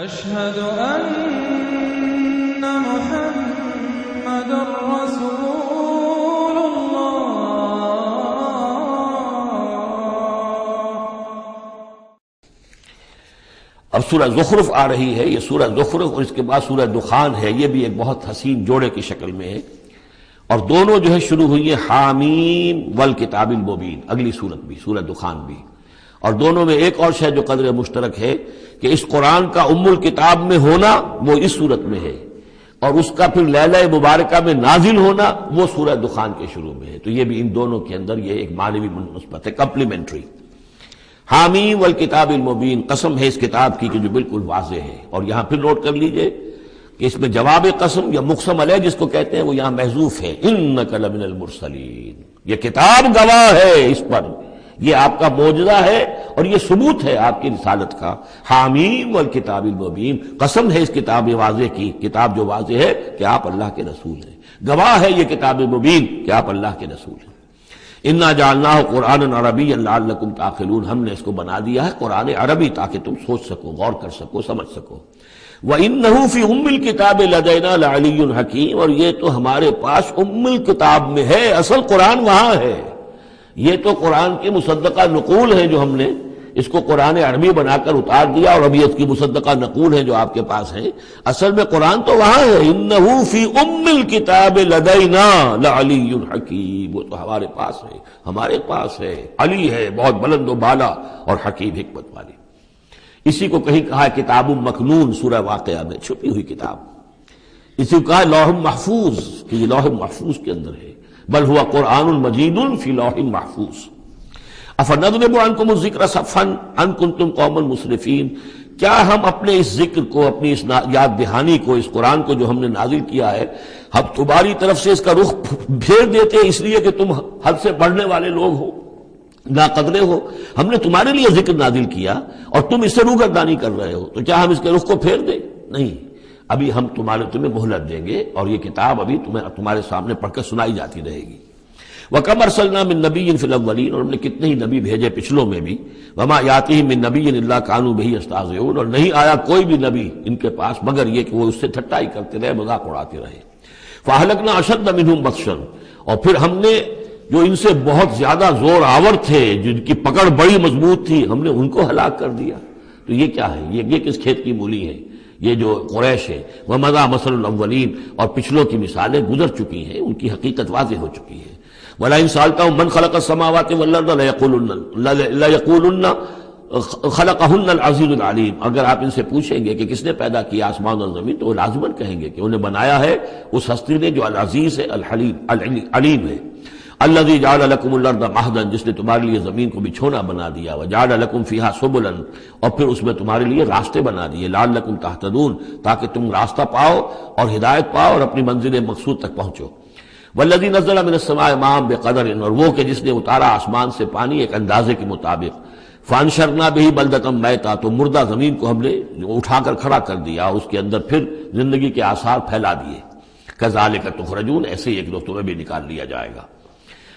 أشهد أن محمد رسول الله. اب سورہ زخرف آ رہی ہے، یہ سورہ زخرف اور اس کے بعد سورہ دخان ہے، یہ بھی ایک بہت حسین جوڑے کی شکل میں ہے، اور دونوں جو ہے شروع ہوئی ہیں حامیم والکتاب المبین، اگلی سورت بھی سورہ دخان بھی، اور دونوں میں ایک اور شے جو قدر مشترک ہے کہ اس قرآن کا ام الکتاب میں ہونا وہ اس سورت میں ہے، اور اس کا پھر لیلہ مبارکہ میں نازل ہونا وہ سورہ دخان کے شروع میں ہے، تو یہ بھی ان دونوں کے اندر یہ ایک معنوی نسبت ہے، کمپلیمنٹری۔ حامیم والکتاب المبین، قسم ہے اس کتاب کی کہ جو بالکل واضح ہے، اور یہاں پھر نوٹ کر لیجئے کہ اس میں جواب قسم یا مقسم علیہ جس کو کہتے ہیں وہ یہاں محذوف ہے، انک لمن المرسلین، یہ کتاب گواہ ہے اس پر، یہ آپ کا معجزہ ہے اور یہ ثبوت ہے آپ کی رسالت کا۔ حامیم والکتاب المبین، قسم ہے اس کتاب واضح کی، کتاب جو واضح ہے کہ آپ اللہ کے رسول ہیں، گواہ ہے یہ کتاب مبین کہ آپ اللہ کے رسول ہیں۔ انا جعلناہ قرآنا عربیا لعلکم تعقلون، ہم نے اس کو بنا دیا ہے قرآن عربی تاکہ تم سوچ سکو، غور کر سکو، سمجھ سکو۔ وَإِنَّهُ فِي أُمِّ الْكِتَابِ لَدَيْنَا لَعَلِيٌّ حَكِيمٌ، اور یہ تو ہمارے پاس ام الکتاب میں ہے، اصل قرآن وہاں ہے، یہ تو قرآن کی مصدقہ نقول ہے جو ہم نے اس کو قرآن عربی بنا کر اتار دیا، اور ابھی اس کی مصدقہ نقول ہے جو آپ کے پاس ہے، اصل میں قرآن تو وہاں ہے۔ اِنَّهُ فِي أُمِّ الْكِتَابِ لَدَيْنَا لَعَلِيٌّ حَكِيمٌ، وہ تو ہمارے پاس ہے، ہمارے پاس ہے، علی ہے، بہت بلند و بالا اور حکیم حکمت والی۔ اسی کو کہیں کہا ہے کتاب مکنون سورہ واقعہ میں، چھپی ہوئی کتاب، اسی کو کہا ہے لوح محفوظ کہ یہ لوح محفوظ کے اندر ہے، بل ہوا قرآن مجید فی لوح محفوظ۔ افنضرب عنکم الذکر صفحا ان کنتم قوما مسرفین، کیا ہم اپنے اس ذکر کو، اپنی اس یاد دہانی کو، اس قرآن کو جو ہم نے نازل کیا ہے، ہم تمہاری طرف سے اس کا رخ پھیر دیتے اس لیے کہ تم حد سے بڑھنے والے لوگ ہو، ناقدرے ہو؟ ہم نے تمہارے لیے ذکر نازل کیا اور تم اس سے روگردانی کر رہے ہو، تو کیا ہم اس کے رخ کو پھیر دیں؟ نہیں، ابھی ہم تمہیں مہلت دیں گے، اور یہ کتاب ابھی تمہارے سامنے پڑھ کر سنائی جاتی رہے گی۔ وَكَمْ أَرْسَلْنَا مِن نَبِيٍّ فِي الْأَوَّلِينَ، اور ہم نے کتنے ہی نبی بھیجے پچھلوں میں بھی، وَمَا يَأْتِيهِم مِّن نَبِيٍّ إِلَّا كَانُوا بِهِ يَسْتَهْزِئُونَ، اور نہیں آیا کوئی بھی نبی ان کے پاس مگر یہ کہ وہ اس سے ٹھٹائی کرتے رہے، مذاق اڑاتے رہے۔ فَأَهْلَكْنَا أَشَدَّ مِنْهُمْ بَطْشًا، اور پھر ہم نے جو ان سے بہت زیادہ زور آور تھے، جن کی پکڑ بڑی مضبوط تھی، ہم نے ان کو ہلاک کر دیا۔ تو یہ کیا ہے؟ یہ کس کھیت کی مولی ہے؟ یہ جو قریش ہے، وَمَضَىٰ مَثَلُ الْأَوَّلِينَ، اور پچھلوں کی مثالیں گزر چکی ہیں، ان کی حقیقت واضح ہو چکی ہے۔ وَلَئِن سَأَلْتَهُم مَّنْ خَلَقَ السَّمَاوَاتِ وَالْأَرْضَ لَيَقُولُنَّ خَلَقَهُنَّ الْعَزِيزُ الْعَلِيمُ، اگر آپ ان سے پوچھیں گے کہ کس نے پیدا کیا آسمان اور زمین، تو وہ لازماً کہیں گے کہ انہیں بنایا ہے اس ہستی نے جو العزیز ہے، الحلیم علیم ہے۔ الذی جعل لکم الارض مہدا، جس نے تمہارے لیے زمین کو بچھونا بنا دیا، وجعل لکم فیہا سبلا، اور پھر اس میں تمہارے لیے راستے بنا دیے، لعلکم تہتدون، تاکہ تم راستہ پاؤ اور ہدایت پاؤ اور اپنی منزل مقصود تک پہنچو۔ والذی نزل من السماء ماء بقدر، اور وہ کہ جس نے اتارا آسمان سے پانی ایک اندازے کے مطابق، فانشرنا بہ بلدۃ میتا، تو مردہ زمین کو ہم نے اٹھا کر کھڑا کر دیا، اس کے اندر پھر زندگی کے آثار پھیلا دیے۔ کذالک تخرجون، ایسے ایک روز تمہیں بھی نکال لیا جائے گا۔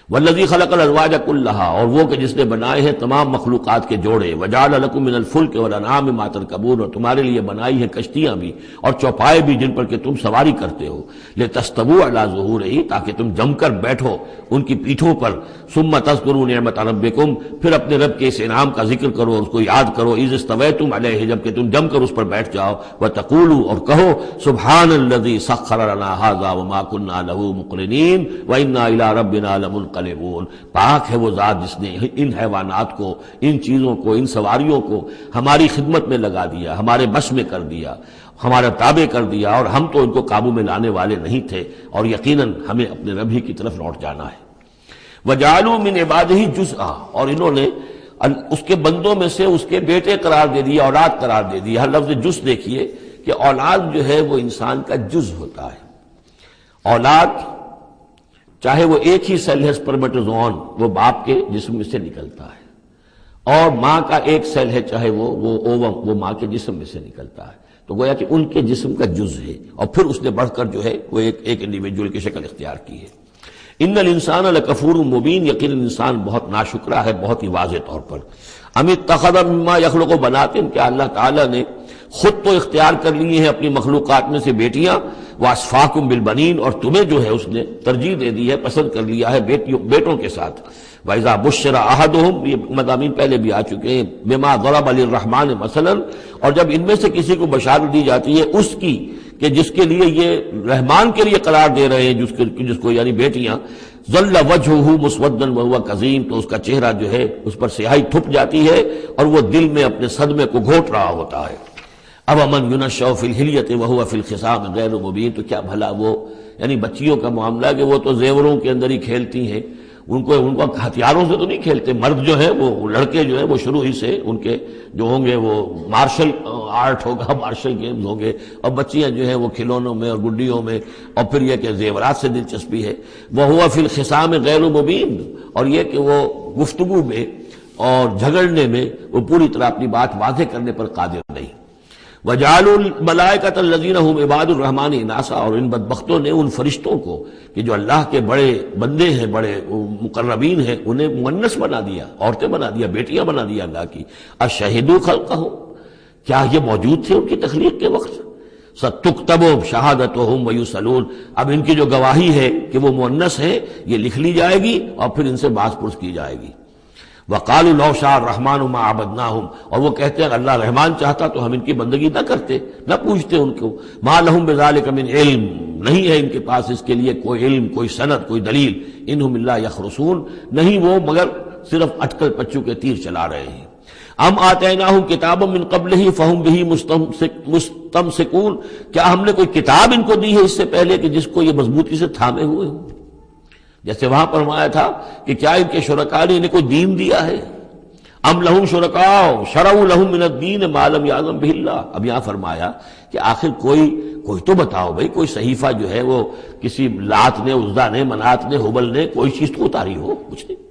والذی خلق الازواج کلھا، اور وہ کہ جس نے بنائے ہیں تمام مخلوقات کے جوڑے، وجعل لکم من الفلک والانعام ما ترکبون، اور تمہارے لیے بنائی ہیں کشتیاں بھی اور چوپائے بھی جن پر کہ تم سواری کرتے ہو، لتستووا علی ظہورہ، تاکہ تم جم کر بیٹھو ان کی پیٹھوں پر، ثم تذکروا نعمت ربکم، پھر اپنے رب کے اس انعام کا ذکر کرو، اس کو یاد کرو، اذ استویتم علیہ، جب کہ تم جم کر اس پر بیٹھ جاؤ، وتقولوا، اور کہو، سبحان الذی سخر لنا ھذا وما كنا له مقرنین وانا الی ربنا لمنقلبون، پاک ہے وہ ذات جس نے ان حیوانات کو، ان چیزوں کو، ان سواریوں کو ہماری خدمت میں لگا دیا، ہمارے بس میں کر دیا، ہمارا تابع کر دیا، اور ہم تو ان کو قابو میں لانے والے نہیں تھے، اور یقیناً ہمیں اپنے رب ہی کی طرف لوٹ جانا ہے۔ وَجَعَلُوا مِنْ عِبَادِهِ جُزْءًا، اور انہوں نے اس کے بندوں میں سے اس کے بیٹے قرار دے دیا، اولاد قرار دے دیا۔ ہر لفظ جز دیکھیے کہ اولاد جو ہے وہ انسان کا جز ہوتا ہے۔ اولاد چاہے وہ ایک ہی سیل ہے سپرمیٹوزوئن، وہ باپ کے جسم میں سے نکلتا ہے، اور ماں کا ایک سیل ہے چاہے وہ اووم، وہ ماں کے جسم میں سے نکلتا ہے، تو گویا کہ ان کے جسم کا جز ہے، اور پھر اس نے بڑھ کر جو ہے وہ ایک انڈیویجول کی شکل اختیار کی ہے۔ ان الانسان لکفور مبین، یقیناً انسان بہت ناشکرا ہے، بہت ہی واضح طور پر۔ ام اتخذ مما یخلق بنات، کیا اللہ تعالیٰ نے خود تو اختیار کر لیے ہیں اپنی مخلوقات میں سے بیٹیاں، وَأَصْفَاكُمْ بِالْبَنِينَ، اور تمہیں جو ہے اس نے ترجیح دے دی ہے، پسند کر لیا ہے بیٹوں کے ساتھ۔ وَإِذَا بُشِّرَ أَحَدُهُمْ، یہ مضامین پہلے بھی آ چکے ہیں، بِمَا ضَرَبَ لِلرَّحْمَنِ مَثَلًا، اور جب ان میں سے کسی کو بشارت دی جاتی ہے اس کی کہ جس کے لیے یہ رحمان کے لیے قرار دے رہے ہیں جس کو یعنی بیٹیاں، ظل وجهه مسودا وهو كظيم، تو اس کا چہرہ جو ہے اس پر سیاہی تھپ جاتی ہے اور وہ دل میں اپنے صدمے کو گھوٹ رہا ہوتا ہے۔ اب من ينشأ في الحلیة وهو في الخصام غیر مبین، تو کیا بھلا وہ یعنی بچیوں کا معاملہ کہ وہ تو زیوروں کے اندر ہی کھیلتی ہیں، ان کو ہتھیاروں سے تو نہیں کھیلتے، مرد جو ہے وہ لڑکے جو ہے وہ شروع ہی سے ان کے جو ہوں گے وہ مارشل آرٹ ہوگا، مارشل گیمز ہوں گے، اور بچیاں جو ہیں وہ کھلونوں میں اور گڈیوں میں، اور پھر یہ کہ زیورات سے دلچسپی ہے۔ وَهُوَ فِي الْخِصَامِ غَيْرُ مُبِينٍ، اور یہ کہ وہ گفتگو میں اور جھگڑنے میں وہ پوری طرح اپنی بات واضح کرنے پر قادر نہیں۔ وَجَعَلُوا الْمَلَائِكَةَ الَّذِينَ هُمْ عِبَادُ الرَّحْمَنِ إِنَاثًا، اور ان بدبختوں نے ان فرشتوں کو کہ جو اللہ کے بڑے بندے ہیں، بڑے مقربین ہیں، انہیں مؤنث بنا دیا، عورتیں بنا دیا، بیٹیاں بنا دیا اللہ کی۔ أَشَهِدُوا خَلْقَهُمْ، کیا یہ موجود تھے ان کی تخلیق کے وقت؟ سَتُكْتَبُ شَهَادَتُهُمْ وَيُسْأَلُونَ، اب ان کی جو گواہی ہے کہ وہ مؤنث ہے یہ لکھ لی جائے گی اور پھر ان سے باز پرس کی جائے گی۔ وَقَالُوا لَوْ شَاءَ الرَّحْمَنُ مَا عَبَدْنَاهُمْ، اور وہ کہتے ہیں اگر اللہ رحمان چاہتا تو ہم ان کی بندگی نہ کرتے، نہ پوچھتے ان کو۔ مَا لَهُمْ بِذَلِكَ مِنْ علم، نہیں ہے ان کے پاس اس کے لیے کوئی علم، کوئی سند، کوئی دلیل۔ اِنْهُمْ إِلَّا يَخْرُصُونَ، نہیں وہ مگر صرف اٹکل پچو کے تیر چلا رہے ہیں۔ ام آتیناہم کتابا من قبلہ فہم بہ مستمسکون، کیا ہم نے کوئی کتاب ان کو دی ہے اس سے پہلے کہ جس کو یہ مضبوطی سے تھامے ہوئے ہوں؟ جیسے وہاں فرمایا تھا کہ کیا ان کے شرکاء نے انہیں کوئی دین دیا ہے؟ ام لہم شرکاء شرعوا لہم من الدین ما لم یعظم بہ اللہ، اب یہاں فرمایا کہ آخر کوئی تو بتاؤ بھائی، کوئی صحیفہ جو ہے وہ کسی لات نے، عزا نے، منات نے، ہبل نے کوئی چیز تو اتاری ہو، کچھ نہیں۔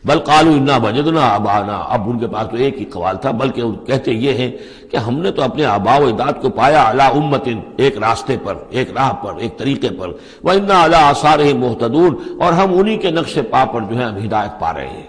بل قالوا انا وجدنا آباءنا، اب ان کے پاس تو ایک ہی قوال تھا، بلکہ کہتے یہ ہیں کہ ہم نے تو اپنے آباء و اجداد کو پایا علی امت، ایک راستے پر، ایک راہ پر، ایک طریقے پر، وانا علی آثارہم مہتدون، اور ہم انہی کے نقش پا پر جو ہے ہم ہدایت پا رہے ہیں۔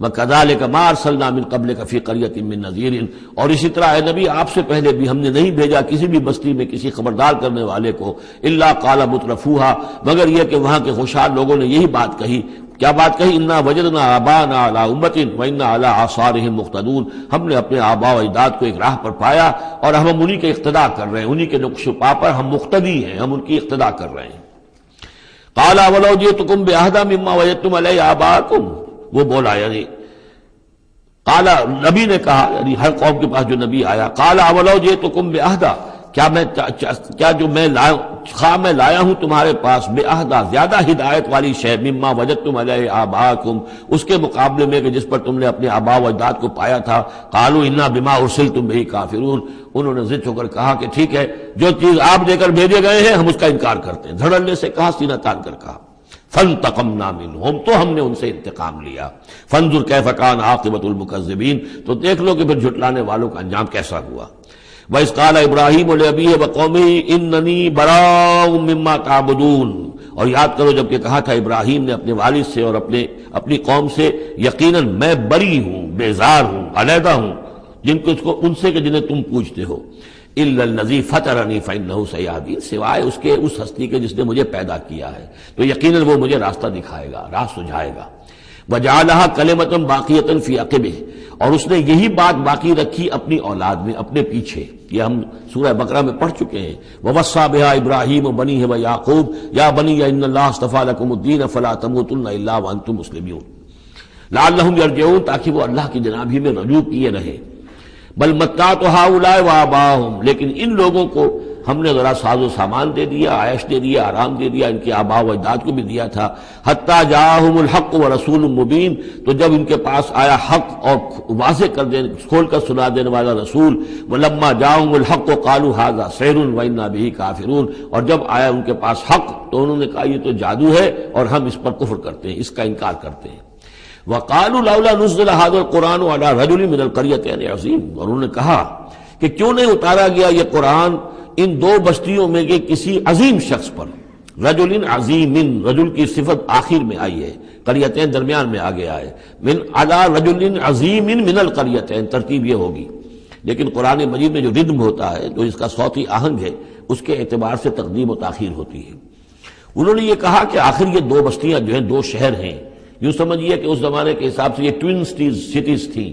وَكَذَلِكَ مَا أَرْسَلْنَا مِن قَبْلِكَ فِي قَرْيَةٍ مِّن نَذِيرٍ، اور اسی طرح اے نبی آپ سے پہلے بھی ہم نے نہیں بھیجا کسی بھی بستی میں کسی خبردار کرنے والے کو، إِلَّا قَالَ مُتْرَفُوهَا، مگر یہ کہ وہاں کے خوشحال لوگوں نے یہی بات کہی، کیا بات کہی؟ انا وجدنا آباءنا علی امت وانا علی آثارہم مقتدون، ہم نے اپنے آباء و اجداد کو ایک راہ پر پایا اور ہم انہی کے اقتداء کر رہے ہیں، انہی کے نقش و پا پر ہم مقتدی ہیں، ہم ان کی اقتداء کر رہے ہیں۔ قال ولو جئتکم بأہدی مما وجدتم علیہ آباءکم، وہ بولا یعنی قال، نبی نے کہا یعنی ہر قوم کے پاس جو نبی آیا، قال ولو جئتکم بأہدی، کیا جو میں لایا ہوں تمہارے پاس بأہدی، زیادہ ہدایت والی شے، مما وجدتم علیہ آباءکم، اس کے مقابلے میں کہ جس پر تم نے اپنے آباء و اجداد کو پایا تھا۔ قالوا انا بما ارسلتم بہ کافرون، انہوں نے ضد ہو کر کہا کہ ٹھیک ہے جو چیز آپ دے کر بھیجے گئے ہیں ہم اس کا انکار کرتے ہیں، دھڑلے سے کہا، سینہ تان کر کہا۔ فانتقمنا منہم، تو ہم نے ان سے انتقام لیا۔ فانظر کیف کان عاقبۃ المکذبین، تو دیکھ لو کہ پھر جھٹلانے والوں کا انجام کیسا ہوا۔ وَإِذْ قَالَ إِبْرَاهِيمُ لِأَبِيهِ وَقَوْمِهِ إِنَّنِي بَرَاءٌ مِّمَّا تَعْبُدُونَ، اور یاد کرو جب کہ کہا تھا ابراہیم نے اپنے والد سے اور اپنی قوم سے، یقیناً میں بری ہوں، بیزار ہوں، علیحدہ ہوں ان سے کہ جنہیں تم پوجتے ہو۔ إِلَّا الَّذِي فَطَرَنِي فَإِنَّهُ سَيَهْدِينِ، سوائے اس کے اس ہستی کے جس نے مجھے پیدا کیا ہے تو یقیناً وہ مجھے راستہ دکھائے گا، راہ سجھائے گا۔ وَجَعَلَهَا كَلِمَةً بَاقِيَةً فِي عَقِبِهِ، اور اس نے یہی بات باقی رکھی اپنی اولاد میں، اپنے پیچھے، یہ ہم سورہ بقرہ میں پڑھ چکے ہیں۔ وَوَصَّىٰ بِهَا إِبْرَاهِيمُ بَنِيهِ وَيَعْقُوبُ يَا بَنِيَّ إِنَّ اللَّهَ اصْطَفَىٰ لَكُمُ الدِّينَ فَلَا تَمُوتُنَّ إِلَّا وَأَنتُم مُّسْلِمُونَ لَعَلَّهُمْ يَرْجِعُونَ، تاکہ وہ اللہ کی جناب ہی میں رجوع کیے رہے۔ بل متعت هؤلاء وآباؤهم، لیکن ان لوگوں کو ہم نے ذرا ساز و سامان دے دیا، عیش دے دیا، آرام دے دیا، ان کے آباء و اجداد کو بھی دیا تھا۔ حتی جاءہم الحق ورسول مبین، تو جب ان کے پاس آیا حق اور واضح کھول کر سنا دینے والا رسول، ولما جاءہم الحق قالوا ھذا سحر وإنا بہ کافرون، اور جب آیا ان کے پاس حق تو انہوں نے کہا یہ تو جادو ہے اور ہم اس پر کفر کرتے ہیں، اس کا انکار کرتے ہیں۔ وقالوا لولا نزل هذا القرآن على رجل من القريتين عظيم، اور انہوں نے کہا کہ کیوں نہیں اتارا گیا یہ قرآن ان دو بستیوں میں کے کسی عظیم شخص پر۔ رجل عظیم، رجل کی صفت آخر میں آئی ہے، قریتین درمیان میں آگے آئے، من علی رجل عظیم من القریتین، ترتیب یہ ہوگی۔ لیکن قرآن مجید میں جو ردم ہوتا ہے، جو اس کا صوتی آہنگ ہے، اس کے اعتبار سے تقدیم و تاخیر ہوتی ہے۔ انہوں نے یہ کہا کہ آخر یہ دو بستیاں جو ہیں، دو شہر ہیں، یوں سمجھیے کہ اس زمانے کے حساب سے یہ ٹوین سٹیز تھیں،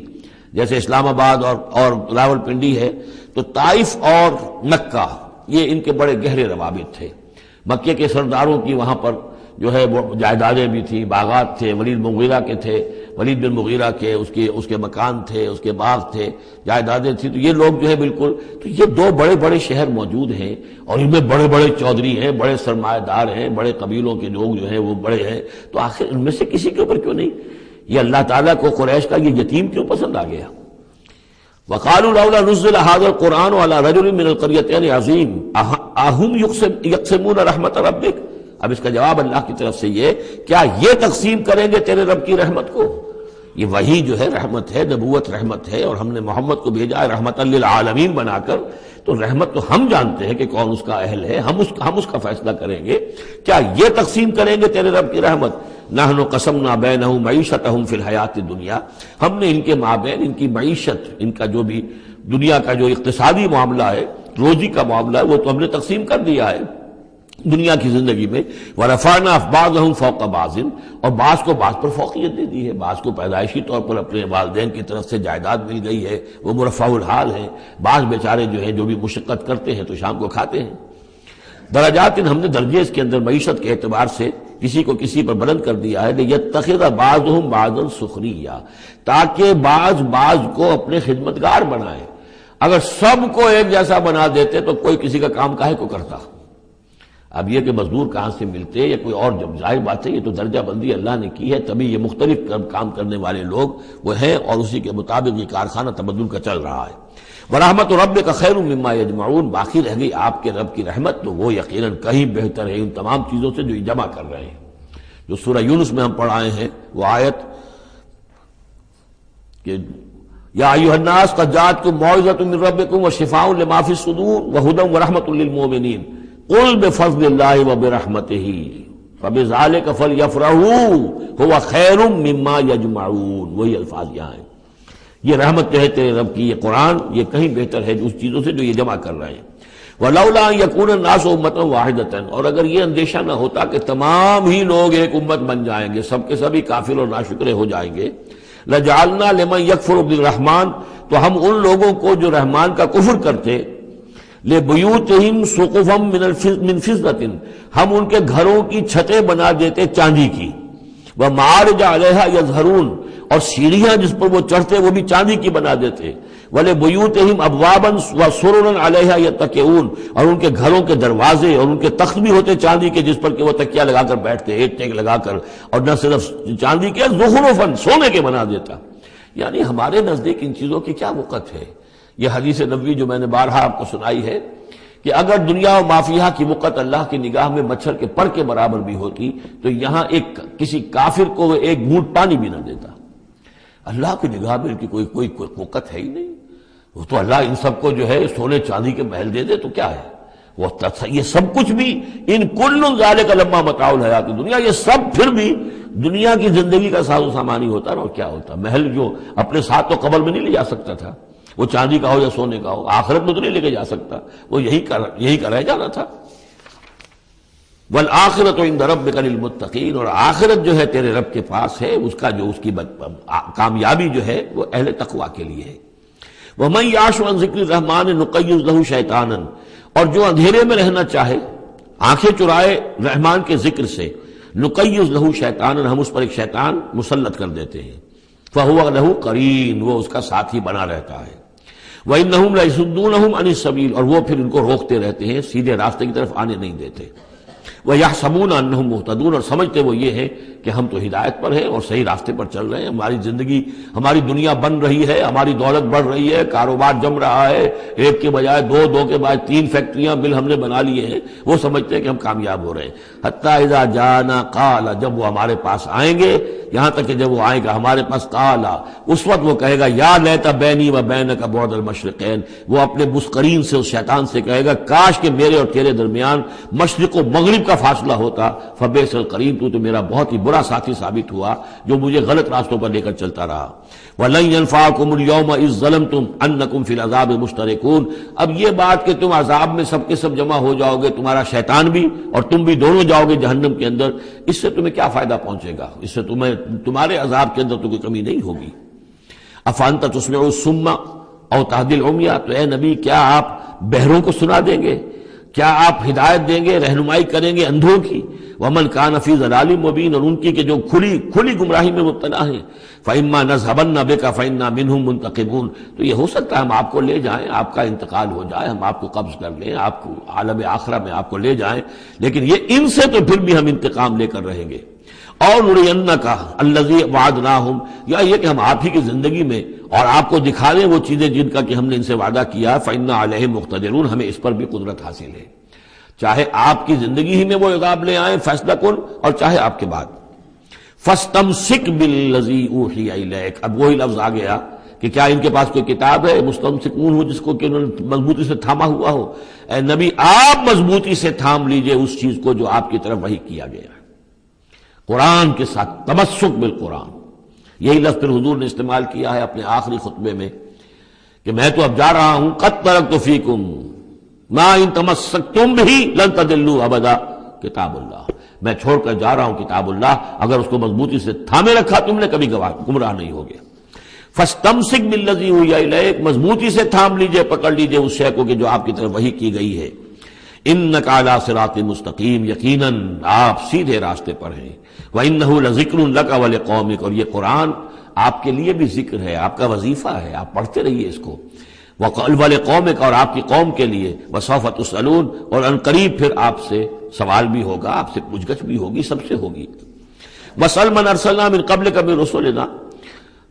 جیسے اسلام آباد اور راول پنڈی ہے، تو طائف اور مکہ یہ ان کے بڑے گہرے روابط تھے۔ مکے کے سرداروں کی وہاں پر جو ہے وہ جائیدادیں بھی تھیں، باغات تھے، ولید بن مغیرہ کے اس کے مکان تھے، اس کے باغ تھے، جائیدادیں تھیں، تو یہ لوگ جو ہے بالکل، تو یہ دو بڑے بڑے شہر موجود ہیں، اور ان میں بڑے بڑے چودھری ہیں، بڑے سرمایہ دار ہیں، بڑے قبیلوں کے لوگ جو ہیں وہ بڑے ہیں، تو آخر ان میں سے کسی کے اوپر کیوں نہیں؟ یہ اللہ تعالیٰ کو قریش کا یہ یتیم کیوں پسند آ گیا؟ وقالوا لولا نزل هذا القرآن على رجل من القريتين عظيم اهم يقسمون رحمت ربك۔ اب اس کا جواب اللہ کی طرف سے یہ، کیا یہ تقسیم کریں گے تیرے رب کی رحمت کو؟ یہ وہی جو ہے رحمت ہے، نبوت رحمت ہے، اور ہم نے محمد کو بھیجا ہے رحمت للعالمین بنا کر، تو رحمت تو ہم جانتے ہیں کہ کون اس کا اہل ہے، ہم اس کا فیصلہ کریں گے، کیا یہ تقسیم کریں گے تیرے رب کی رحمت؟ نحن قسمنا بینہم معیشتہم فی الحیات الدنیا، ہم نے ان کے مابین ان کی معیشت، ان کا جو بھی دنیا کا جو اقتصادی معاملہ ہے، روزی کا معاملہ ہے، وہ تو ہم نے تقسیم کر دیا ہے دنیا کی زندگی میں۔ ورفعنا بعضهم فوق بعض، اور بعض کو بعض پر فوقیت دے دی ہے، بعض کو پیدائشی طور پر اپنے والدین کی طرف سے جائیداد مل گئی ہے، وہ مرفع الحال ہیں، بعض بیچارے جو ہیں جو بھی مشقت کرتے ہیں تو شام کو کھاتے ہیں۔ درجات، ہم نے درجے اس کے اندر معیشت کے اعتبار سے کسی کو کسی پر بلند کر دیا ہے، لیتخذ بعضهم بعضا سخریا، تاکہ بعض کو اپنے خدمتگار بنائے۔ اگر سب کو ایک جیسا بنا دیتے تو کوئی کسی کا کام کاہے کو کرتا؟ اب یہ کہ مزدور کہاں سے ملتے یا کوئی اور، جب ظاہر بات ہے یہ تو درجہ بندی اللہ نے کی ہے، تبھی یہ مختلف کام کرنے والے لوگ وہ ہیں، اور اسی کے مطابق یہ کارخانہ تبدل کا چل رہا ہے۔ وَرَحْمَتُ رَبِّكَ خَيْرٌ مِّمَّا يَجْمَعُونَ، باقی رہ گئی آپ کے رب کی رحمت، تو وہ یقیناً کہیں بہتر ہے ان تمام چیزوں سے جو یہ جمع کر رہے ہیں۔ جو سورہ یونس میں ہم پڑھائے ہیں وہ آیت کہ یا ایھا الناس قد جاءتکم موعظۃ من ربکم وشفاء لما فی الصدور وہدی ورحمۃ للمؤمنین قل بفضل اللہ وبرحمتہ فبذلک فلیفرحوا ھو خیر مما یجمعون، وہی الفاظ یہاں ہیں۔ یہ رحمت جو ہے تیرے رب کی، یہ قرآن، یہ کہیں بہتر ہے اس چیزوں سے جو یہ جمع کر رہے ہیں۔ وَلَوْلَا أَن يَكُونَ النَّاسُ أُمَّةً وَاحِدَةً، اور اگر یہ اندیشہ نہ ہوتا کہ تمام ہی لوگ ایک امت بن جائیں گے، سب کے سبھی کافر اور ناشکرے ہو جائیں گے، لَجَعَلْنَا لِمَن يَكْفُرُ بِالرَّحْمَٰنِ، تو ہم ان لوگوں کو جو رحمان کا کفر کرتے، لِبُيُوتِهِمْ سُقُفًا مِّن فِضَّةٍ، ہم ان کے گھروں کی چھتیں بنا دیتے چاندی کی، وَمَعَارِجَ عَلَيْهَا يَظْهَرُونَ، اور سیڑھیاں جس پر وہ چڑھتے وہ بھی چاندی کی بنا دیتے، وَلِبُيُوتِهِمْ أَبْوَابًا وَسُرُرًا عَلَيْهَا يَتَّكِئُونَ، اور ان کے گھروں کے دروازے اور ان کے تخت بھی ہوتے چاندی کے جس پر کہ وہ تکیہ لگا کر بیٹھتے، ایک ٹیک لگا کر، اور نہ صرف چاندی کے، زخرفاً، سونے کے بنا دیتا۔ یعنی ہمارے نزدیک ان چیزوں کی کیا وقت ہے؟ یہ حدیث نبوی جو میں نے بارہا آپ کو سنائی ہے کہ اگر دنیا و مافیہ کی وقت اللہ کی نگاہ میں مچھر کے پر کے برابر بھی ہوتی تو یہاں کسی کافر کو ایک گھونٹ پانی بھی نہ دیتا۔ اللہ کی نگاہ میں ان کی کوئی وقت ہے ہی نہیں، وہ تو اللہ ان سب کو جو ہے سونے چاندی کے محل دے دے تو کیا ہے، وہ یہ سب کچھ بھی، ان کل ذالک لما متاع الحیات الدنیا، یہ سب پھر بھی دنیا کی زندگی کا ساز و سامان ہی ہوتا نا، اور کیا ہوتا؟ محل جو اپنے ساتھ تو قبر میں نہیں لے جا سکتا تھا، وہ چاندی کا ہو یا سونے کا ہو، آخرت میں تو نہیں لے کے جا سکتا، وہ یہی کا رہ جانا تھا۔ والآخرۃ عند ربک للمتقین، اور آخرت جو ہے تیرے رب کے پاس ہے، اس کا جو اس کی کامیابی جو ہے وہ اہل تقوی کے لیے ہے۔ وَمَن يَعْشُ عَن ذِكْرِ الرَّحْمَٰنِ نُقَيِّضْ لَهُ شَيْطَانًا، اور جو اندھیرے میں رہنا چاہے، آنکھیں چرائے رحمان کے ذکر سے، نُقَيِّضْ لَهُ شَيْطَانًا، ہم اس پر ایک شیطان مسلط کر دیتے ہیں، فَهُوَ لَهُ قَرِينٌ، وہ اس کا ساتھی بنا رہتا ہے، وَإِنَّهُمْ لَيَصُدُّونَهُمْ عَنِ السَّبِيلِ، اور وہ پھر ان کو روکتے رہتے ہیں، سیدھے راستے کی طرف آنے نہیں دیتے، وَيَحْسَبُونَ أَنَّهُمْ مُهْتَدُونَ، اور سمجھتے وہ یہ ہے کہ ہم تو ہدایت پر ہیں اور صحیح راستے پر چل رہے ہیں، ہماری زندگی، ہماری دنیا بن رہی ہے، ہماری دولت بڑھ رہی ہے، کاروبار جم رہا ہے، ایک کے بجائے دو کے بعد 3 فیکٹریاں بل ہم نے بنا لیے ہیں، وہ سمجھتے ہیں کہ ہم کامیاب ہو رہے ہیں۔ حتیٰ اذا جانا قال، جب وہ ہمارے پاس آئیں گے، یہاں تک کہ جب وہ آئے گا ہمارے پاس، قال، اس وقت وہ کہے گا یا لیت بینی و بینک بعد المشرقین، وہ اپنے مسقرین سے، اس شیطان سے کہے گا کاش کہ میرے اور تیرے درمیان مشرق و مغرب کا فاصلہ ہوتا، فبئس القرین، تو میرا بہت ہی برا برا ساتھی ثابت ہوا جو مجھے غلط راستوں پر لے کر چلتا رہا۔ وَلَن يَنفَعَكُمُ الْيَوْمَ إِذ ظَّلَمْتُمْ أَنَّكُمْ فِي الْعَذَابِ مُشْتَرِكُونَ۔ اب یہ بات کہ تم عذاب میں سب کے سب جمع ہو جاؤ گے، تمہارا شیطان بھی اور تم بھی دونوں جاؤ گے جہنم کے اندر، اس سے تمہیں کیا فائدہ پہنچے گا؟ اس سے تمہارے عذاب کے اندر تو کوئی کمی نہیں ہوگی۔ أَفَأَنْتَ تُسْمِعُ الصُّمَّ أَوْ تَهْدِي الْعُمْيَ، تو اے نبی کیا آپ بہروں کو سنا دیں گے؟ کیا آپ ہدایت دیں گے، رہنمائی کریں گے اندھوں کی؟ وَمَنْ كَانَ فِي ضَلَالٍ مُبِينٍ، اور ان کی کہ جو کھلی گمراہی میں مبتلا ہیں، فَإِمَّا نَذْهَبَنَّ بِكَ فَإِنَّا مِنْهُمْ مُنْتَقِمُونَ، تو یہ ہو سکتا ہے ہم آپ کو لے جائیں، آپ کا انتقال ہو جائے، ہم آپ کو قبض کر لیں، آپ کو عالم آخرہ میں آپ کو لے جائیں، لیکن یہ ان سے تو پھر بھی ہم انتقام لے کر رہیں گے۔ اور نُرِيَنَّكَ الَّذِي وَعَدْنَاهُمْ، یا یہ کہ ہم آپ ہی کی زندگی میں اور آپ کو دکھا دیں وہ چیزیں جن کا کہ ہم نے ان سے وعدہ کیا، فَإِنَّا عَلَيْهِمْ مُقْتَدِرُونَ، ہمیں اس پر بھی قدرت حاصل ہے، چاہے آپ کی زندگی ہی میں وہ عذاب لے آئیں فیصلہ کن، اور چاہے آپ کے بعد۔ فَاسْتَمْسِكْ بِالَّذِي أُوحِيَ إِلَيْكَ، اب وہی لفظ آ گیا کہ کیا ان کے پاس کوئی کتاب ہے مستمسکون ہو جس کو کہ انہوں نے مضبوطی سے تھاما ہوا ہو؟ اے نبی آپ مضبوطی سے تھام لیجئے اس چیز کو جو آپ کی طرف وحی کیا گیا ہے، قرآن کے ساتھ تمسک بالقرآن۔ یہی لفظ پھر حضور نے استعمال کیا ہے اپنے آخری خطبے میں کہ میں تو اب جا رہا ہوں، قد ترکت فیکم ما ان تمسکتم بہ لن تضلوا ابدا، کتاب اللہ، میں چھوڑ کر جا رہا ہوں کتاب اللہ، اگر اس کو مضبوطی سے تھامے رکھا تم نے کبھی گمراہ نہیں ہوگے۔ فاستمسک بالذی اوحی الیک، مضبوطی سے تھام لیجئے، پکڑ لیجئے اس شے کو کہ جو آپ کی طرف وحی کی گئی ہے۔ انک علی صراط مستقیم، یقیناً آپ سیدھے راستے پر ہیں۔ وانہ لذکر لک ولقومک، اور یہ قرآن آپ کے لیے بھی ذکر ہے، آپ کا وظیفہ ہے، آپ پڑھتے رہیے اس کو۔ ولقومک، اور آپ کی قوم کے لیے۔ وسوف تسألون، اور ان قریب پھر آپ سے سوال بھی ہوگا، آپ سے پوچھ گچھ بھی ہوگی، سب سے ہوگی۔ واسأل من ارسلنا من قبلک من رسلنا،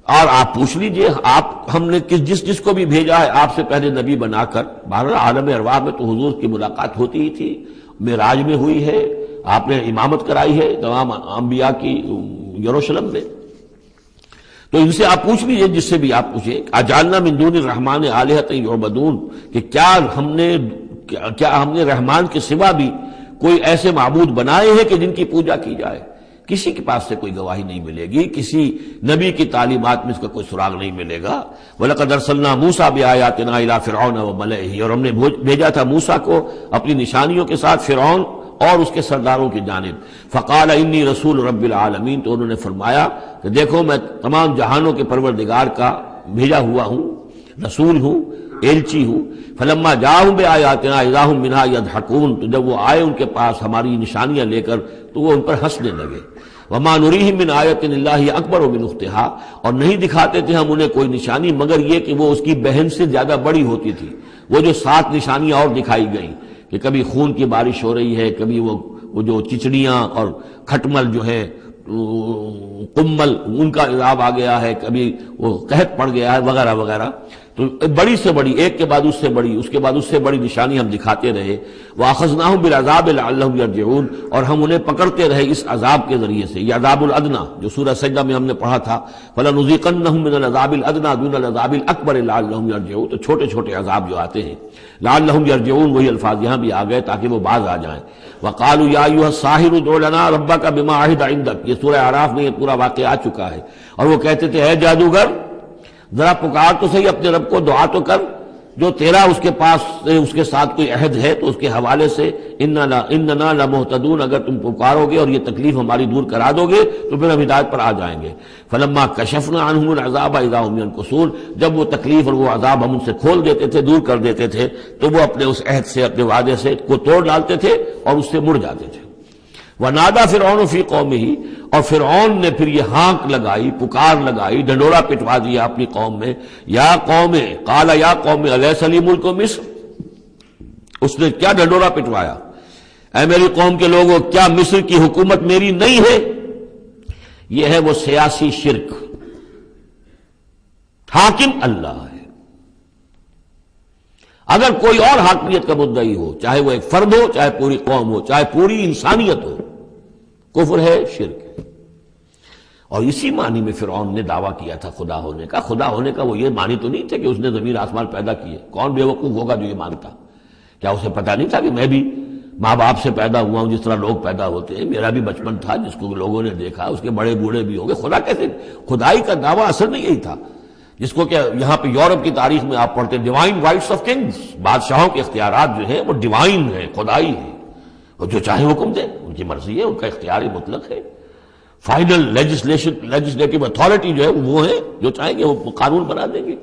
اور آپ پوچھ لیجئے آپ ہم نے جس کو بھی بھیجا ہے آپ سے پہلے نبی بنا کر۔ بہرحال عالم ارواح میں تو حضور کی ملاقات ہوتی ہی تھی، معراج میں ہوئی ہے، آپ نے امامت کرائی ہے تمام انبیاء کی یروشلم میں، تو ان سے آپ پوچھ لیجئے جس سے بھی آپ پوچھیں۔ اجعلنا من دون الرحمن آلہۃ یعبدون، کہ کیا ہم نے رحمان کے سوا بھی کوئی ایسے معبود بنائے ہیں کہ جن کی پوجا کی جائے؟ کسی کے پاس سے کوئی گواہی نہیں ملے گی، کسی نبی کی تعلیمات میں اس کا کوئی سراغ نہیں ملے گا۔ وَلَقَدْ أَرْسَلْنَا مُوسَىٰ بِآيَاتِنَا إِلَىٰ فِرْعَوْنَ وَمَلَئِهِ، اور ہم نے بھیجا تھا موسیٰ کو اپنی نشانیوں کے ساتھ فرعون اور اس کے سرداروں کی جانب۔ فَقَالَ إِنِّي رَسُولُ رَبِّ الْعَالَمِينَ، تو انہوں نے فرمایا کہ دیکھو میں تمام جہانوں کے پروردگار کا بھیجا ہوا ہوں، رسول ہوں، ایلچی ہوں۔ فلما جاءہم بآیاتنا اذا ہم منہا یضحکون، تو جب وہ آئے ان کے پاس ہماری نشانیاں لے کر تو وہ ان پر ہنسنے لگے۔ وما نریہم من آیۃ الا ہی اکبر من اختہا، اور نہیں دکھاتے تھے ہم انہیں کوئی نشانی مگر یہ کہ وہ اس کی بہن سے زیادہ بڑی ہوتی تھی۔ وہ جو 7 نشانیاں اور دکھائی گئیں کہ کبھی خون کی بارش ہو رہی ہے، کبھی وہ جو چچڑیاں اور کھٹمل جو ہے قمل ان کا عذاب آ گیا ہے، کبھی وہ قحط پڑ گیا ہے وغیرہ وغیرہ، تو بڑی سے بڑی ایک کے بعد اس سے بڑی، اس کے بعد اس سے بڑی نشانی ہم دکھاتے رہے۔ وَأَخَذْنَاهُمْ بِالْعَذَابِ لَعَلَّهُمْ يَرْجِعُونَ، اور ہم انہیں پکڑتے رہے اس عذاب کے ذریعے سے، یہ عذاب الادنیٰ جو سورہ سجدہ میں ہم نے پڑھا تھا، فَلَنُذِيقَنَّهُم مِّنَ الْعَذَابِ الْأَدْنَىٰ دُونَ الْعَذَابِ الْأَكْبَرِ لَعَلَّهُمْ يَرْجِعُونَ، تو چھوٹے چھوٹے عذاب جو آتے ہیں لَعَلَّهُمْ يَرْجِعُونَ، وہی الفاظ یہاں بھی آ گئے تاکہ وہ باز آ جائیں۔ وَقَالُوا يَا أَيُّهَا السَّاحِرُ ادْعُ لَنَا رَبَّكَ بِمَا عَهِدَ عِندَكَ، یہ سورہ اعراف میں یہ پورا واقعہ آ چکا ہے، اور وہ کہتے تھے اے جادوگر ذرا پکار تو صحیح اپنے رب کو، دعا تو کر جو تیرا اس کے پاس اس کے ساتھ کوئی عہد ہے تو اس کے حوالے سے اننا لمہتدون، اگر تم پکارو گے اور یہ تکلیف ہماری دور کرا دو گے تو پھر ہم ہدایت پر آ جائیں گے۔ فلما کشفنا عنہم العذاب اذا هم ينكثون، جب وہ تکلیف اور وہ عذاب ہم ان سے کھول دیتے تھے، دور کر دیتے تھے، تو وہ اپنے اس عہد سے، اپنے وعدے سے کو توڑ ڈالتے تھے اور اس سے مڑ جاتے تھے۔ وَنَادَىٰ فِرْعَوْنُ فِي قَوْمِهِ، اور فرعون نے پھر یہ ہانک لگائی، پکار لگائی، ڈنڈورا پٹوا دیا اپنی قوم میں، یا قوم قال یا قوم الیس لی ملک مصر، اس نے کیا ڈنڈورا پٹوایا، اے میری قوم کے لوگوں کیا مصر کی حکومت میری نہیں ہے؟ یہ ہے وہ سیاسی شرک، حاکم اللہ ہے۔ اگر کوئی اور حاکمیت کا مدعی ہو، چاہے وہ ایک فرد ہو، چاہے پوری قوم ہو، چاہے پوری انسانیت ہو، کفر ہے، شرک ہے۔ اور اسی معنی میں فرعون نے دعویٰ کیا تھا خدا ہونے کا۔ خدا ہونے کا وہ یہ معنی تو نہیں تھا کہ اس نے زمین آسمان پیدا کیے، کون بے وقوف ہوگا جو یہ مانتا؟ کیا اسے پتہ نہیں تھا کہ میں بھی ماں باپ سے پیدا ہوا ہوں جس طرح لوگ پیدا ہوتے ہیں، میرا بھی بچپن تھا جس کو لوگوں نے دیکھا، اس کے بڑے بوڑھے بھی ہو گئے، خدا کیسے؟ خدائی کا دعویٰ اصل میں یہی تھا جس کو کہ یہاں پہ یورپ کی تاریخ میں آپ پڑھتے ڈیوائن رائٹس آف کنگز، بادشاہوں کے اختیارات جو ہیں وہ ڈیوائن ہیں، خدائی ہیں، اور جو چاہے حکم دے، ان کی مرضی ہے، ان کا اختیار مطلق ہے۔ فائنل لیجسلیٹو اتھارٹی جو ہے وہ ہے، جو چاہیں گے وہ قانون بنا دیں گے۔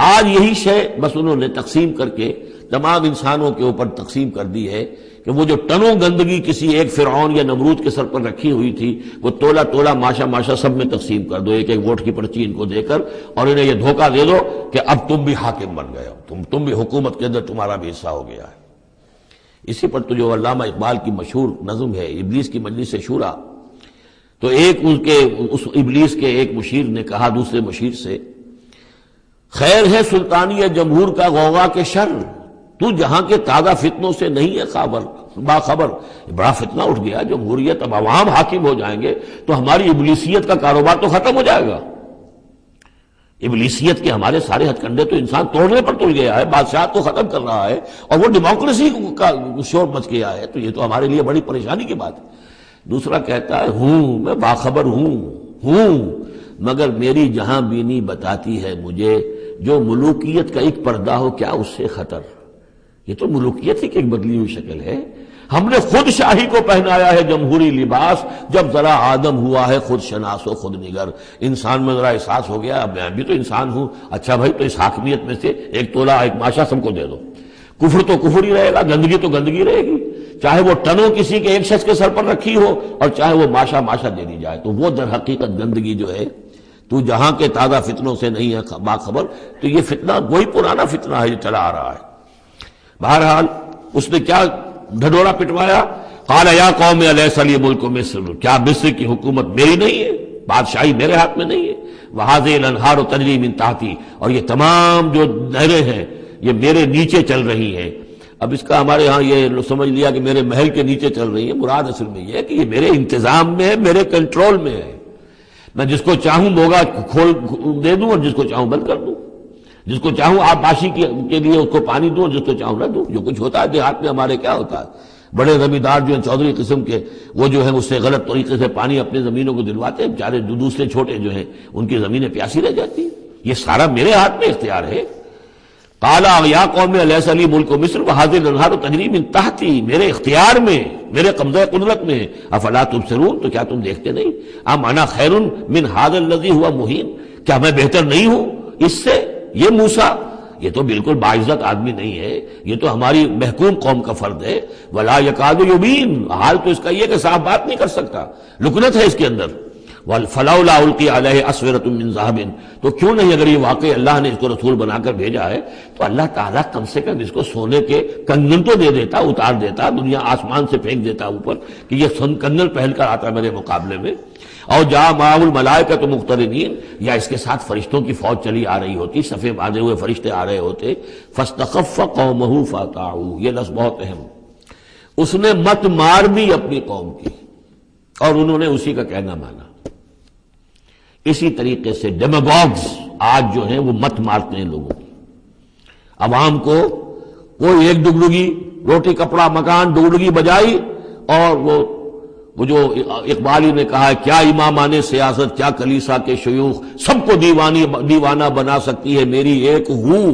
آج یہی شے بس انہوں نے تقسیم کر کے تمام انسانوں کے اوپر تقسیم کر دی ہے کہ وہ جو ٹنوں گندگی کسی ایک فرعون یا نمرود کے سر پر رکھی ہوئی تھی، وہ تولا تولا ماشا ماشا سب میں تقسیم کر دو، ایک ایک ووٹ کی پرچی ان کو دے کر، اور انہیں یہ دھوکہ دے دو کہ اب تم بھی حاکم بن گئے ہو، تم بھی حکومت کے اندر تمہارا بھی حصہ ہو گیا ہے۔ اسی پر تو جو علامہ اقبال کی مشہور نظم ہے ابلیس کی مجلس شورا، تو ایک اس ابلیس کے ایک مشیر نے کہا دوسرے مشیر سے، خیر ہے سلطانی جمہور کا غوغا کے شر، تو جہاں کے تازہ فتنوں سے نہیں ہے باخبر۔ بڑا فتنہ اٹھ گیا، جمہوریت، اب عوام حاکم ہو جائیں گے تو ہماری ابلیسیت کا کاروبار تو ختم ہو جائے گا۔ ابلیسیت کے ہمارے سارے ہتھ کنڈے تو انسان توڑنے پر تل گیا ہے، بادشاہت کو ختم کر رہا ہے، اور وہ ڈیموکریسی کا شور مچ گیا ہے، تو یہ تو ہمارے لیے بڑی پریشانی کی بات ہے۔ دوسرا کہتا ہے میں باخبر ہوں، مگر میری جہاں بینی بتاتی ہے مجھے جو ملوکیت کا ایک پردہ ہو کیا اس سے خطر۔ یہ تو ملوکیت ہی کی ایک بدلی ہوئی شکل ہے۔ ہم نے خود شاہی کو پہنایا ہے جمہوری لباس، جب ذرا آدم ہوا ہے خود شناس و خود نگر۔ انسان میں ذرا احساس ہو گیا اب میں بھی تو انسان ہوں، اچھا بھائی تو اس حاکمیت میں سے ایک تولا ایک ماشا سب کو دے دو۔ کفر تو کفر ہی رہے گا، گندگی تو گندگی رہے گی، چاہے وہ ٹنوں کسی کے ایک شخص کے سر پر رکھی ہو اور چاہے وہ ماشا ماشا دے دی جائے، تو وہ در حقیقت گندگی جو ہے تو جہاں کے تازہ فتنوں سے نہیں ہے باخبر، تو یہ فتنہ وہی پرانا فتنہ ہے جو چلا آ رہا ہے۔ بہرحال اس نے کیا ڈھڈورا پٹوایا، قال یا قوم الیس لی ملک مصر، کیا مصر کی حکومت میری نہیں ہے، بادشاہی میرے ہاتھ میں نہیں ہے، وہذہ الانہار تجری من تحتی، اور یہ تمام جو نہریں ہیں یہ میرے نیچے چل رہی ہیں۔ اب اس کا ہمارے ہاں یہ سمجھ لیا کہ میرے محل کے نیچے چل رہی ہے، مراد اصل میں یہ ہے کہ یہ میرے انتظام میں ہے، میرے کنٹرول میں ہے، میں جس کو چاہوں موگا کھول دے دوں اور جس کو چاہوں بند کر دوں، جس کو چاہوں آبپاشی کے لیے اس کو پانی دوں اور جس کو چاہوں نہ دوں۔ جو کچھ ہوتا ہے دیہات میں ہمارے کیا ہوتا ہے، بڑے زمیندار جو ہیں چودھری قسم کے، وہ جو ہیں اس سے غلط طریقے سے پانی اپنے زمینوں کو دلواتے ہیں، بیچارے دوسرے چھوٹے جو ہیں ان کی زمینیں پیاسی رہ جاتی ہیں۔ یہ سارا میرے ہاتھ میں اختیار ہے۔ قال یا قوم الیس لی ملک مصر وہذہ الانہار تجری من تحتی، میرے اختیار میں، میرے قبضہ قدرت میں، افلا تبصرون، تو کیا تم دیکھتے نہیں؟ ام انا خیر من ھذا الذی ھو مہین، کیا میں بہتر نہیں ہوں اس سے؟ یہ موسیٰ یہ تو بالکل باعزت آدمی نہیں ہے، یہ تو ہماری محکوم قوم کا فرد ہے۔ ولا یکاد یبین، حال تو اس کا یہ کہ صاف بات نہیں کر سکتا، لکنت ہے اس کے اندر۔ فلولا القی علیہ اسورۃ من ذہب، تو کیوں نہیں اگر یہ واقعی اللہ نے اس کو رسول بنا کر بھیجا ہے تو اللہ تعالیٰ کم سے کم اس کو سونے کے کنگن تو دے دیتا، اتار دیتا، دنیا آسمان سے پھینک دیتا اوپر کہ یہ کنگن پہن کر آتا میرے مقابلے میں۔ اور جاء معه الملائکۃ مقترنین، یا اس کے ساتھ فرشتوں کی فوج چلی آ رہی ہوتی، صفے باندھے ہوئے فرشتے آ رہے ہوتے۔ فاستخف قومہ فاطاعوہ، یہ لفظ بہت اہم، اس نے مت مار دی اپنی قوم کی اور انہوں نے اسی کا کہنا مانا۔ اسی طریقے سے ڈیماگوگز آج جو ہیں وہ مت مارتے ہیں لوگوں کی، عوام کو کوئی ایک ڈگڈگی روٹی کپڑا مکان ڈگڈگی بجائی، اور وہ جو اقبالی نے کہا ہے کیا امامان سیاست کیا کلیسا کے شیوخ، سب کو دیوانہ بنا سکتی ہے میری ایک ہو،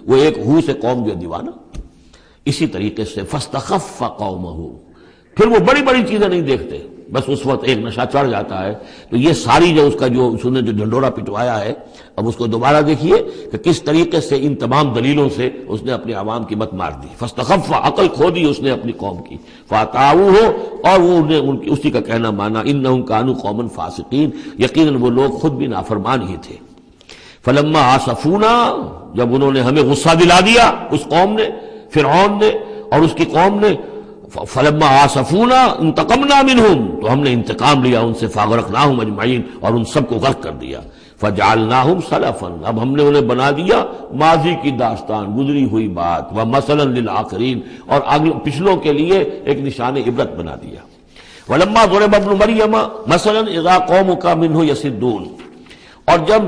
وہ ایک ہو سے قوم جو دیوانہ۔ اسی طریقے سے فاستخف قومہ، پھر وہ بڑی بڑی چیزیں نہیں دیکھتے، بس اس وقت ایک نشہ چڑھ جاتا ہے۔ تو یہ ساری جو اس کا جو اس نے جو ڈھنڈورا پٹوایا ہے، اب اس کو دوبارہ دیکھیے کہ کس طریقے سے ان تمام دلیلوں سے اس نے اپنے عوام کی مت مار دی۔ فاستخف، عقل کھو دی اس نے اپنی قوم کی، فاطاعوہ، اور وہ اسی کا کہنا مانا۔ انہم کانوا قوما فاسقین، یقیناً وہ لوگ خود بھی نافرمان ہی تھے۔ فلما آسفونا، جب انہوں نے ہمیں غصہ دلا دیا، اس قوم نے، فرعون نے اور اس کی قوم نے، فلما آسفونا انتقمنا منہم، تو ہم نے انتقام لیا ان سے، فاغرقناہم اجمعین، اور ان سب کو غرق کر دیا۔ فجعلناہم سلفا، اب ہم نے انہیں بنا دیا ماضی کی داستان، گزری ہوئی بات، ومثلا للآخرین، اور پچھلوں کے لیے ایک نشان عبرت بنا دیا۔ ولما ضرب ابن مریم مثلا اذا قومک منہ یصدون، اور جب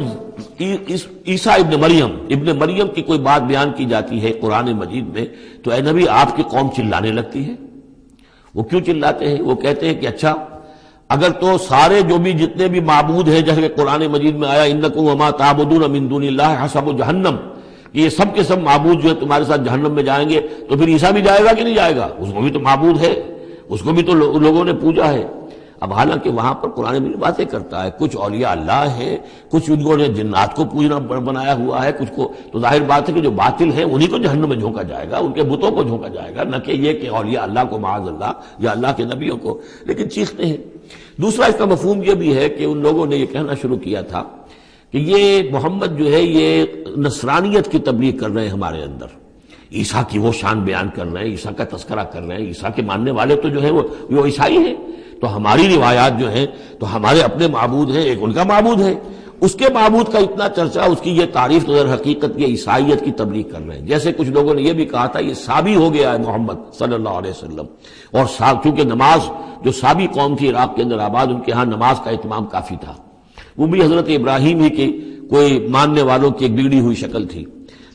عیسیٰ ابن مریم کی کوئی بات بیان کی جاتی ہے قرآن مجید میں، تو اے نبی آپ کی قوم چلانے لگتی ہے، وہ کیوں چلاتے ہیں؟ وہ کہتے ہیں کہ اچھا اگر تو سارے جو بھی جتنے بھی معبود ہیں، جیسے کہ قرآن مجید میں آیا انکم وما تعبدون من دون اللہ حسب جہنم، یہ سب کے سب معبود جو ہے تمہارے ساتھ جہنم میں جائیں گے، تو پھر عیسیٰ بھی جائے گا کہ نہیں جائے گا؟ اس کو بھی تو معبود ہے، اس کو بھی تو لوگوں نے پوجا ہے۔ اب حالانکہ وہاں پر قرآن مجید باتیں کرتا ہے، کچھ اولیاء اللہ ہیں، کچھ ان کو نے جنات کو پوجنا بنایا ہوا ہے، کچھ کو تو ظاہر بات ہے کہ جو باطل ہیں انہی کو جہنم میں جھونکا جائے گا، ان کے بتوں کو جھونکا جائے گا، نہ کہ یہ کہ اولیاء اللہ کو معاذ اللہ یا اللہ کے نبیوں کو، لیکن چیختے ہیں۔ دوسرا اس کا مفہوم یہ بھی ہے کہ ان لوگوں نے یہ کہنا شروع کیا تھا کہ یہ محمد جو ہے یہ نصرانیت کی تبلیغ کر رہے ہیں ہمارے اندر، عیسیٰ کی وہ شان بیان کر رہے ہیں، عیسیٰ کا تذکرہ کر رہے ہیں، عیسیٰ کے ماننے والے تو جو ہیں وہ عیسائی ہیں، تو ہماری روایات جو ہیں تو ہمارے اپنے معبود ہیں، ایک ان کا معبود ہے، اس کے معبود کا اتنا چرچا، اس کی یہ تعریف تو در حقیقت یہ عیسائیت کی تبلیغ کر رہے ہیں۔ جیسے کچھ لوگوں نے یہ بھی کہا تھا یہ سابی ہو گیا ہے محمد صلی اللہ علیہ وسلم، اور چونکہ نماز جو سابی قوم تھی عراق کے اندر آباد، ان کے ہاں نماز کا اہتمام کافی تھا، وہ بھی حضرت ابراہیم ہی کی کوئی ماننے والوں کی ایک بگڑی ہوئی شکل تھی،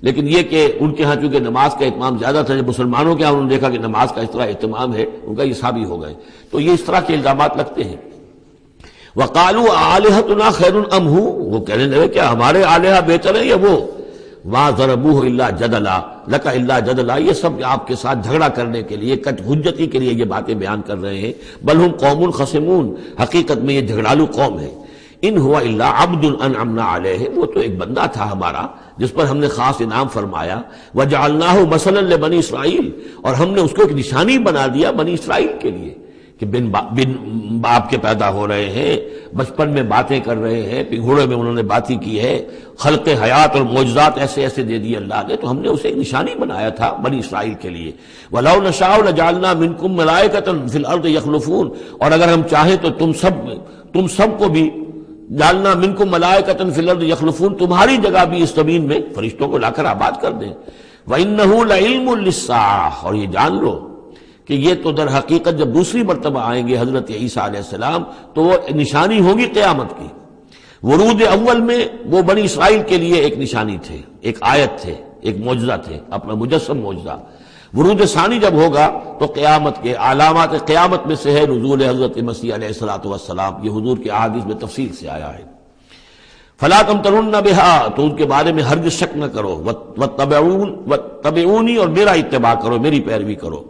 لیکن یہ کہ ان کے ہاں چونکہ نماز کا اہتمام زیادہ تھا، جب مسلمانوں کے ہاں انہوں نے دیکھا کہ نماز کا اس طرح اہتمام ہے، ان کا یہ سابی ہو گئے، تو یہ اس طرح کے الزامات لگتے ہیں۔ وَقَالُوا آلِهَتُنَا خَيْرٌ أَمْ هُوَ، وہ کہنے لگے کیا ہمارے آلہہ بہتر ہیں یا وہ؟ وَمَا ضَرَبُوهُ إِلَّا جَدَلًا لَكَ إِلَّا جَدَلًا، یہ سب آپ کے ساتھ جھگڑا کرنے کے لیے، کٹ حجتی کے لیے یہ باتیں بیان کر رہے ہیں۔ بل ہم قوم خصمون، حقیقت میں یہ جھگڑالو قوم ہے۔ ان ہوا الا عبد انعمنا علیہ، وہ تو ایک بندہ تھا ہمارا جس پر ہم نے خاص انعام فرمایا۔ وجعلناہ مثلا لبنی اسرائیل، اور ہم نے اس کو ایک نشانی بنا دیا بنی اسرائیل کے لیے کہ بن باپ کے پیدا ہو رہے ہیں، بچپن میں باتیں کر رہے ہیں، پنگھوڑے میں انہوں نے باتیں کی ہے، خلق حیات اور معجزات ایسے ایسے دے دیے اللہ نے، تو ہم نے اسے ایک نشانی بنایا تھا بنی اسرائیل کے لیے۔ وَلَوْ نَشَاءُ لَجَعَلْنَا مِنْكُمْ مَلَائِكَةً فِي الْأَرْضِ يَخْلُفُونَ، اور اگر ہم چاہیں تو تم سب کو بھی جعلنا منکم ملائکۃ فی الارض یخلفون، تمہاری جگہ بھی اس زمین میں فرشتوں کو لا کر آباد کر دیں۔ وَإِنَّهُ لَعِلْمٌ لِلسَّاعَةِ، اور یہ جان لو کہ یہ تو در حقیقت جب دوسری مرتبہ آئیں گے حضرت عیسیٰ علیہ السلام تو وہ نشانی ہوگی قیامت کی۔ ورود اول میں وہ بنی اسرائیل کے لیے ایک نشانی تھے، ایک آیت تھے، ایک معجزہ تھے، اپنا مجسم معجزہ۔ ورود ثانی جب ہوگا تو قیامت کے علامات قیامت میں سے ہے نزول حضرت مسیح علیہ الصلوۃ والسلام، یہ حضور کے احادیث میں تفصیل سے آیا ہے۔ فلا تمترن بہا، تو ان کے بارے میں ہرگز شک نہ کرو، واتبعونی، اور میرا اتباع کرو، میری پیروی کرو۔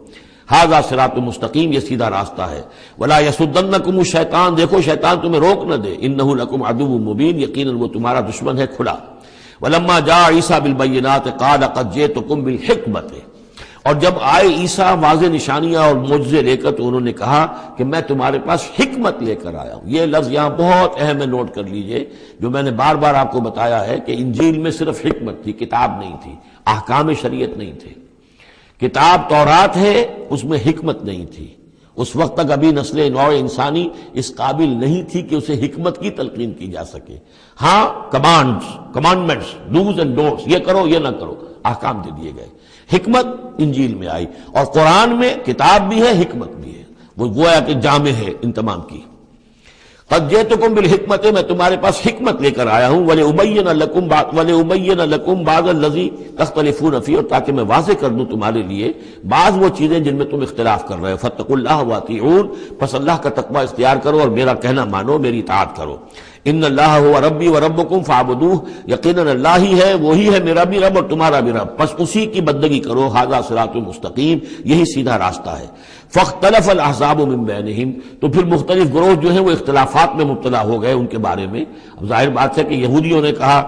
ھذا صراط مستقیم، یہ سیدھا راستہ ہے۔ ولا یصدنکم الشیطان، دیکھو شیطان تمہیں روک نہ دے، انہ لکم عدو مبین، یقیناً وہ تمہارا دشمن ہے کھلا۔ ولما جاء عیسیٰ بالبینات قال قد جئتکم بالحکمۃ، اور جب آئے عیسیٰ واضح نشانیاں اور معجزے لے کر تو انہوں نے کہا کہ میں تمہارے پاس حکمت لے کر آیا ہوں۔ یہ لفظ یہاں بہت اہم ہے، نوٹ کر لیجئے، جو میں نے بار بار آپ کو بتایا ہے کہ انجیل میں صرف حکمت تھی، کتاب نہیں تھی، احکام شریعت نہیں تھے۔ کتاب تورات ہے، اس میں حکمت نہیں تھی، اس وقت تک ابھی نسل نوع انسانی اس قابل نہیں تھی کہ اسے حکمت کی تلقین کی جا سکے۔ ہاں کمانڈمنٹس، ڈوز اینڈ ڈونٹس، یہ کرو یہ نہ کرو، احکام دے دیے گئے۔ حکمت انجیل میں آئی، اور قرآن میں کتاب بھی ہے حکمت بھی ہے، وہ گویا کہ جامع ہے ان تمام کی۔ قد جئتکم بالحکمت، میں تمہارے پاس حکمت لے کر آیا ہوں، ولأبین لکم بعض الذی تختلفون فیہ، اور تاکہ میں واضح کر دوں تمہارے لیے بعض وہ چیزیں جن میں تم اختلاف کر رہے ہو۔ فاتقوا اللہ واطیعون، پس اللہ کا تقوی اختیار کرو اور میرا کہنا مانو، میری اطاعت کرو۔ ان اللہ هو ربی وربکم فاعبدوہ، یقیناً اللہ ہی ہے، وہی ہے میرا بھی رب اور تمہارا بھی رب، پس اسی کی بندگی کرو۔ ھذا صراط مستقیم، یہی سیدھا راستہ ہے۔ فاختلف الاحزاب من بینہم، تو پھر مختلف گروہ جو ہیں وہ اختلافات میں مبتلا ہو گئے ان کے بارے میں۔ اب ظاہر بات ہے کہ یہودیوں نے کہا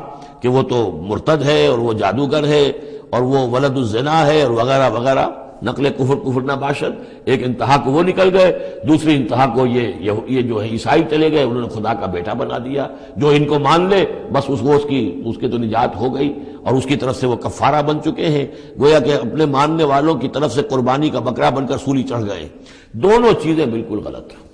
کہ وہ تو مرتد ہے اور وہ جادوگر ہے اور وہ ولد الزنا ہے اور وغیرہ وغیرہ، نقل کفر نہ باشد۔ ایک انتہا کو وہ نکل گئے، دوسری انتہا کو یہ جو ہے عیسائی چلے گئے، انہوں نے خدا کا بیٹا بنا دیا، جو ان کو مان لے بس اس کے تو نجات ہو گئی، اور اس کی طرف سے وہ کفارہ بن چکے ہیں، گویا کہ اپنے ماننے والوں کی طرف سے قربانی کا بکرا بن کر سولی چڑھ گئے۔ دونوں چیزیں بالکل غلط ہیں۔